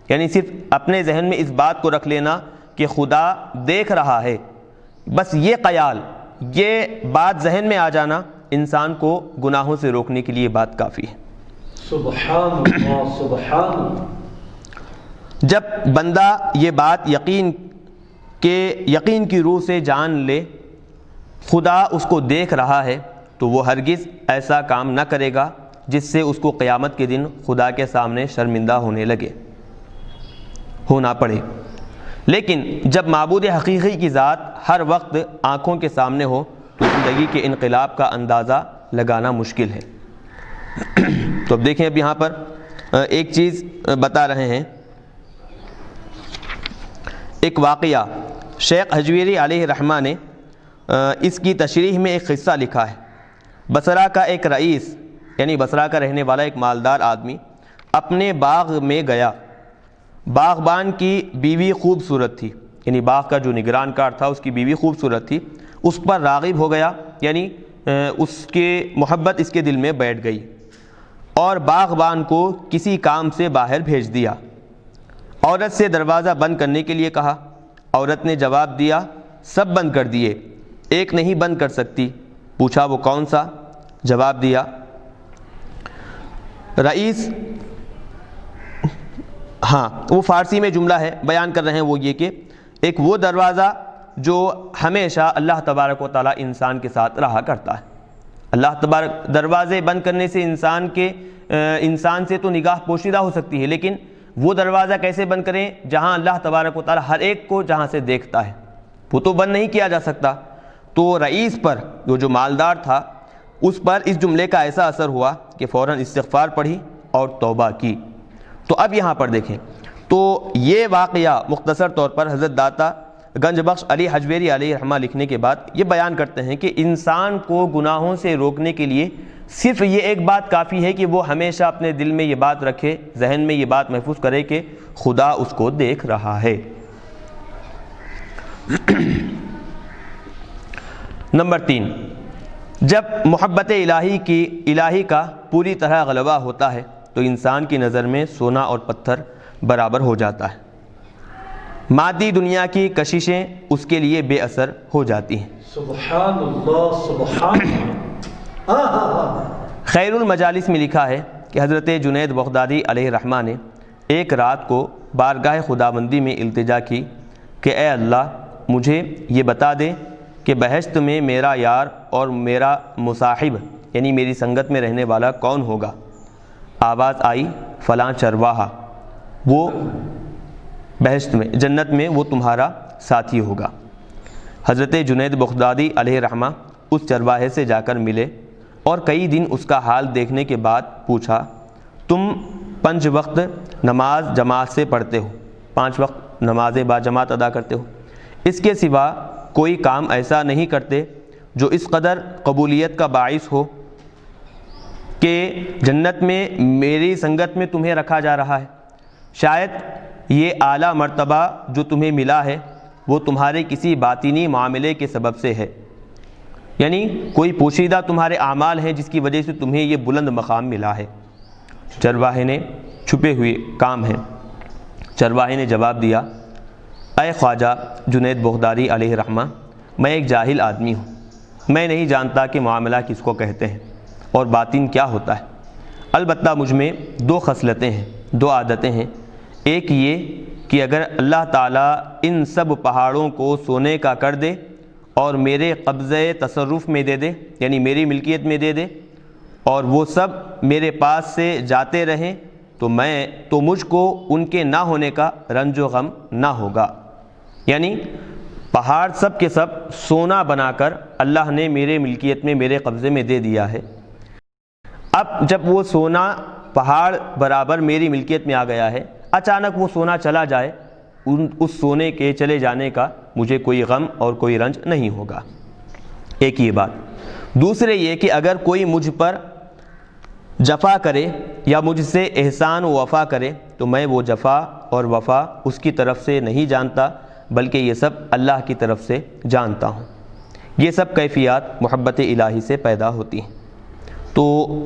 یعنی صرف اپنے ذہن میں اس بات کو رکھ لینا کہ خدا دیکھ رہا ہے، بس یہ خیال، یہ بات ذہن میں آ جانا انسان کو گناہوں سے روکنے کے لیے بات کافی ہے۔ سبحان اللہ، سبحان اللہ۔ جب بندہ یہ بات یقین کی روح سے جان لے خدا اس کو دیکھ رہا ہے تو وہ ہرگز ایسا کام نہ کرے گا جس سے اس کو قیامت کے دن خدا کے سامنے شرمندہ ہونا پڑے۔ لیکن جب معبود حقیقی کی ذات ہر وقت آنکھوں کے سامنے ہو تو زندگی کے انقلاب کا اندازہ لگانا مشکل ہے۔ تو اب دیکھیں، اب یہاں پر ایک چیز بتا رہے ہیں، ایک واقعہ شیخ حجویری علیہ رحمہ نے اس کی تشریح میں ایک قصہ لکھا ہے۔ بصرہ کا ایک رئیس یعنی بصرہ کا رہنے والا ایک مالدار آدمی اپنے باغ میں گیا۔ باغبان کی بیوی خوبصورت تھی، یعنی باغ کا جو نگران کار تھا اس کی بیوی خوبصورت تھی، اس پر راغب ہو گیا، یعنی اس کے محبت اس کے دل میں بیٹھ گئی، اور باغبان کو کسی کام سے باہر بھیج دیا۔ عورت سے دروازہ بند کرنے کے لیے کہا، عورت نے جواب دیا سب بند کر دیے، ایک نہیں بند کر سکتی۔ پوچھا وہ کون سا؟ جواب دیا رئیس، ہاں وہ فارسی میں جملہ ہے بیان کر رہے ہیں، وہ یہ کہ ایک وہ دروازہ جو ہمیشہ اللہ تبارک و تعالیٰ انسان کے ساتھ رہا کرتا ہے۔ اللہ تبارک، دروازے بند کرنے سے انسان سے تو نگاہ پوشیدہ ہو سکتی ہے، لیکن وہ دروازہ کیسے بند کریں جہاں اللہ تبارک و تعالیٰ ہر ایک کو جہاں سے دیکھتا ہے، وہ تو بند نہیں کیا جا سکتا۔ تو رئیس پر، جو مالدار تھا، اس پر اس جملے کا ایسا اثر ہوا کہ فوراً استغفار پڑھی اور توبہ کی۔ تو اب یہاں پر دیکھیں تو یہ واقعہ مختصر طور پر حضرت داتا گنج بخش علی حجویری علیہ رحمہ لکھنے کے بعد یہ بیان کرتے ہیں کہ انسان کو گناہوں سے روکنے کے لیے صرف یہ ایک بات کافی ہے کہ وہ ہمیشہ اپنے دل میں یہ بات رکھے، ذہن میں یہ بات محفوظ کرے کہ خدا اس کو دیکھ رہا ہے۔ نمبر 3، جب محبت الہی کا پوری طرح غلبہ ہوتا ہے تو انسان کی نظر میں سونا اور پتھر برابر ہو جاتا ہے، مادی دنیا کی کششیں اس کے لیے بے اثر ہو جاتی ہیں۔ سبحان اللہ، سبحان اللہ۔ خیر المجالس میں لکھا ہے کہ حضرت جنید بغدادی علیہ رحمہ نے ایک رات کو بارگاہ خداوندی میں التجا کی کہ اے اللہ مجھے یہ بتا دے کہ بہشت میں میرا یار اور میرا مصاحب یعنی میری سنگت میں رہنے والا کون ہوگا؟ آواز آئی فلاں چرواہا، وہ بہشت میں، جنت میں وہ تمہارا ساتھی ہوگا۔ حضرت جنید بغدادی علیہ رحمہ اس چرواہے سے جا کر ملے اور کئی دن اس کا حال دیکھنے کے بعد پوچھا تم 5 وقت نماز جماعت سے پڑھتے ہو، 5 وقت نماز با جماعت ادا کرتے ہو، اس کے سوا کوئی کام ایسا نہیں کرتے جو اس قدر قبولیت کا باعث ہو کہ جنت میں میری سنگت میں تمہیں رکھا جا رہا ہے؟ شاید یہ اعلیٰ مرتبہ جو تمہیں ملا ہے وہ تمہارے کسی باطنی معاملے کے سبب سے ہے، یعنی کوئی پوشیدہ تمہارے اعمال ہیں جس کی وجہ سے تمہیں یہ بلند مقام ملا ہے۔ چرواہے نے، چھپے ہوئے کام ہیں۔ چرواہے نے جواب دیا اے خواجہ جنید بغدادی علیہ رحمہ، میں ایک جاہل آدمی ہوں، میں نہیں جانتا کہ معاملہ کس کو کہتے ہیں اور باطن کیا ہوتا ہے، البتہ مجھ میں 2 خصلتیں ہیں، 2 عادتیں ہیں۔ ایک یہ کہ اگر اللہ تعالیٰ ان سب پہاڑوں کو سونے کا کر دے اور میرے قبضے تصرف میں دے دے، یعنی میری ملکیت میں دے دے، اور وہ سب میرے پاس سے جاتے رہیں تو مجھ کو ان کے نہ ہونے کا رنج و غم نہ ہوگا۔ یعنی پہاڑ سب کے سب سونا بنا کر اللہ نے میرے ملکیت میں، میرے قبضے میں دے دیا ہے۔ اب جب وہ سونا پہاڑ برابر میری ملکیت میں آ گیا ہے، اچانک وہ سونا چلا جائے، اس سونے کے چلے جانے کا مجھے کوئی غم اور کوئی رنج نہیں ہوگا۔ ایک یہ بات۔ دوسرے یہ کہ اگر کوئی مجھ پر جفا کرے یا مجھ سے احسان و وفا کرے تو میں وہ جفا اور وفا اس کی طرف سے نہیں جانتا، بلکہ یہ سب اللہ کی طرف سے جانتا ہوں۔ یہ سب کیفیات محبت الہی سے پیدا ہوتی ہیں۔ تو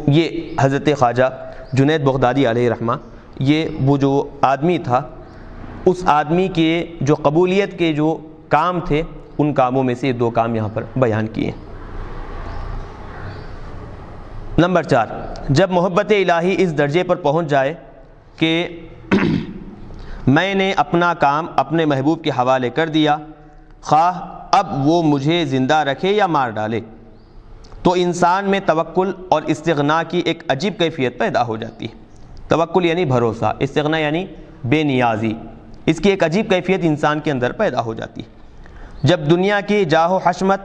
یہ حضرت خواجہ جنید بغدادی علیہ رحمہ، یہ وہ جو آدمی تھا، اس آدمی کے جو قبولیت کے جو کام تھے، ان کاموں میں سے 2 کام یہاں پر بیان کیے۔ نمبر 4، جب محبت الہی اس درجے پر پہنچ جائے کہ میں نے اپنا کام اپنے محبوب کے حوالے کر دیا، خواہ اب وہ مجھے زندہ رکھے یا مار ڈالے، تو انسان میں توکل اور استغنا کی ایک عجیب کیفیت پیدا ہو جاتی ہے۔ توکل یعنی بھروسہ، استغنا یعنی بے نیازی، اس کی ایک عجیب کیفیت انسان کے اندر پیدا ہو جاتی ہے۔ جب دنیا کی جاہ و حشمت،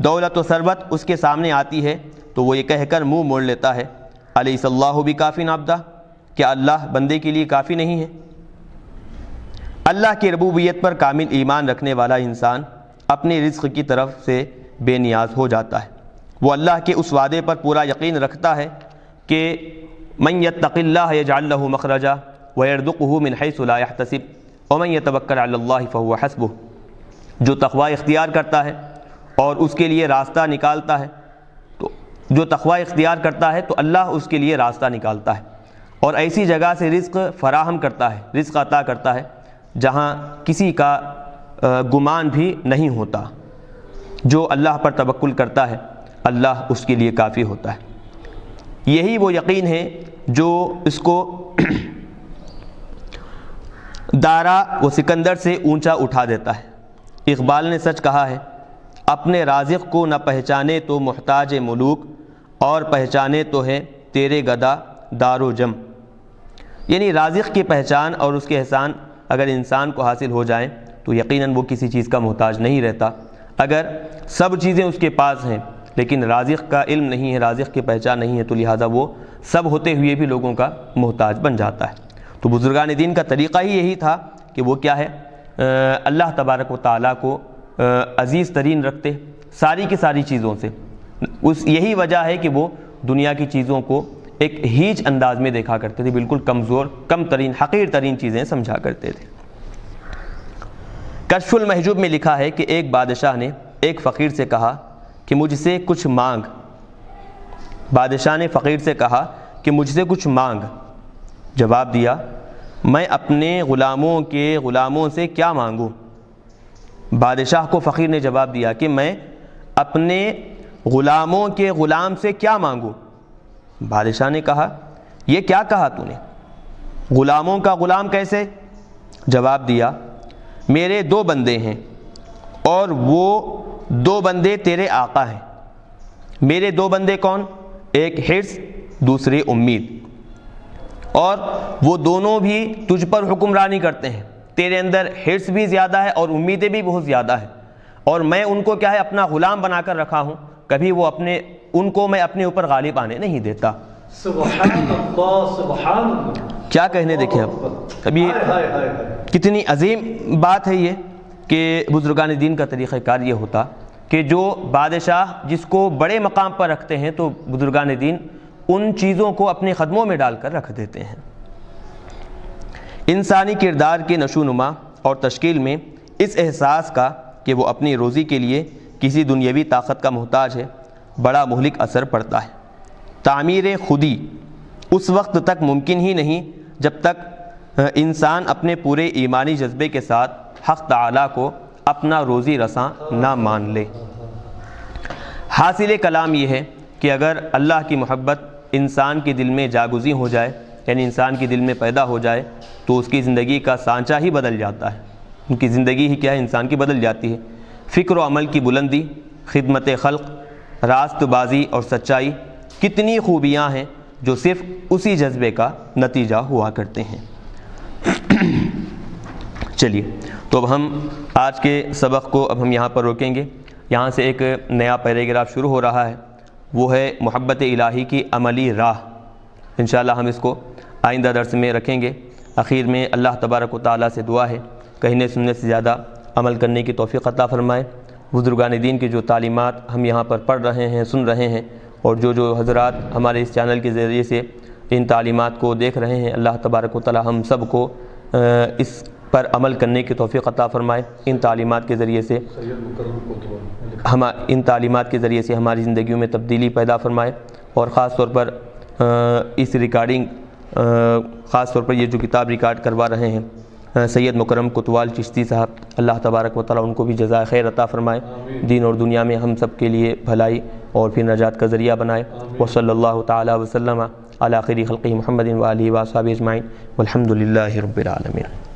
دولت و ثروت اس کے سامنے آتی ہے تو وہ یہ کہہ کر منہ موڑ لیتا ہے الیس اللہ بکافٍ عبدہ، کیا اللہ بندے کے لیے کافی نہیں ہے؟ اللہ کی ربوبیت پر کامل ایمان رکھنے والا انسان اپنے رزق کی طرف سے بے نیاز ہو جاتا ہے۔ وہ اللہ کے اس وعدے پر پورا یقین رکھتا ہے کہ من یتق اللہ یجعل لہ مخرجا ویرزقہ من حیث لا یحتسب ومن یتوکل علی اللہ فہو حسبہ۔ جو تقوی اختیار کرتا ہے اور اس کے لیے راستہ نکالتا ہے، تو جو تقوی اختیار کرتا ہے تو اللہ اس کے لیے راستہ نکالتا ہے، اور ایسی جگہ سے رزق فراہم کرتا ہے، رزق عطا کرتا ہے جہاں کسی کا گمان بھی نہیں ہوتا۔ جو اللہ پر توکل کرتا ہے اللہ اس کے لیے کافی ہوتا ہے۔ یہی وہ یقین ہے جو اس کو دارا و سکندر سے اونچا اٹھا دیتا ہے۔ اقبال نے سچ کہا ہے، اپنے رازق کو نہ پہچانے تو محتاج ملوک، اور پہچانے تو ہے تیرے گدا دار و جم۔ یعنی رازق کی پہچان اور اس کے احسان اگر انسان کو حاصل ہو جائیں تو یقیناً وہ کسی چیز کا محتاج نہیں رہتا۔ اگر سب چیزیں اس کے پاس ہیں لیکن رازق کا علم نہیں ہے، رازق کی پہچان نہیں ہے، تو لہٰذا وہ سب ہوتے ہوئے بھی لوگوں کا محتاج بن جاتا ہے۔ تو بزرگان دین کا طریقہ ہی یہی تھا کہ وہ کیا ہے، اللہ تبارک و تعالیٰ کو عزیز ترین رکھتے ساری کی ساری چیزوں سے۔ یہی وجہ ہے کہ وہ دنیا کی چیزوں کو ایک ہیچ انداز میں دیکھا کرتے تھے، بالکل کمزور، کم ترین، حقیر ترین چیزیں سمجھا کرتے تھے۔ کشف المحجوب میں لکھا ہے کہ ایک بادشاہ نے ایک فقیر سے کہا کہ مجھ سے کچھ مانگ۔ بادشاہ نے فقیر سے کہا کہ مجھ سے کچھ مانگ۔ جواب دیا، میں اپنے غلاموں سے کیا مانگوں؟ بادشاہ کو فقیر نے جواب دیا کہ میں اپنے غلاموں کے غلام سے کیا مانگوں؟ بادشاہ نے کہا، یہ کیا کہا تو نے؟ غلاموں کا غلام کیسے؟ جواب دیا، میرے 2 بندے ہیں اور وہ 2 بندے تیرے آقا ہیں۔ میرے 2 بندے کون؟ ایک حرص، دوسرے امید، اور وہ دونوں بھی تجھ پر حکمرانی کرتے ہیں۔ تیرے اندر حرص بھی زیادہ ہے اور امیدیں بھی بہت زیادہ ہے، اور میں ان کو کیا ہے اپنا غلام بنا کر رکھا ہوں، کبھی وہ ان کو میں اپنے اوپر غالب آنے نہیں دیتا۔ سبحان اللہ، سبحان اللہ، کیا کہنے دیکھیں اب یہ کتنی عظیم بات ہے یہ کہ بزرگان دین کا طریقہ کار یہ ہوتا کہ جو بادشاہ جس کو بڑے مقام پر رکھتے ہیں تو بزرگان دین ان چیزوں کو اپنے قدموں میں ڈال کر رکھ دیتے ہیں۔ انسانی کردار کے نشو نما اور تشکیل میں اس احساس کا کہ وہ اپنی روزی کے لیے کسی دنیاوی طاقت کا محتاج ہے بڑا مہلک اثر پڑتا ہے۔ تعمیر خودی اس وقت تک ممکن ہی نہیں جب تک انسان اپنے پورے ایمانی جذبے کے ساتھ حق تعالیٰ کو اپنا روزی رساں نہ مان لے۔ حاصل کلام یہ ہے کہ اگر اللہ کی محبت انسان کے دل میں جاگزی ہو جائے، یعنی انسان کے دل میں پیدا ہو جائے، تو اس کی زندگی کا سانچہ ہی بدل جاتا ہے۔ ان کی زندگی ہی کیا ہے، انسان کی بدل جاتی ہے۔ فکر و عمل کی بلندی، خدمت خلق، راست بازی اور سچائی، کتنی خوبیاں ہیں جو صرف اسی جذبے کا نتیجہ ہوا کرتے ہیں۔ چلیے تو اب ہم آج کے سبق کو اب ہم یہاں پر روکیں گے۔ یہاں سے ایک نیا پیراگراف شروع ہو رہا ہے، وہ ہے محبت الہی کی عملی راہ۔ انشاءاللہ ہم اس کو آئندہ درس میں رکھیں گے۔ اخیر میں اللہ تبارک و تعالیٰ سے دعا ہے کہنے سننے سے زیادہ عمل کرنے کی توفیق عطا فرمائے۔ بزرگان دین کی جو تعلیمات ہم یہاں پر پڑھ رہے ہیں، سن رہے ہیں، اور جو حضرات ہمارے اس چینل کے ذریعے سے ان تعلیمات کو دیکھ رہے ہیں، اللہ تبارک و تعالیٰ ہم سب کو اس پر عمل کرنے کی توفیق عطا فرمائے۔ ان تعلیمات کے ذریعے سے ہماری زندگیوں میں تبدیلی پیدا فرمائے، اور خاص طور پر اس ریکارڈنگ، خاص طور پر یہ جو کتاب ریکارڈ کروا رہے ہیں سید مکرم کوتوال چشتی صاحب، اللہ تبارک و تعالیٰ ان کو بھی جزائے خیر عطا فرمائے، دین اور دنیا میں ہم سب کے لیے بھلائی اور پھر نجات کا ذریعہ بنائے۔ وصلی اللہ تعالیٰ وسلم علی خیر خلقہ محمد و آلہ و اصحابہ اجمعین والحمد للہ رب العالمین۔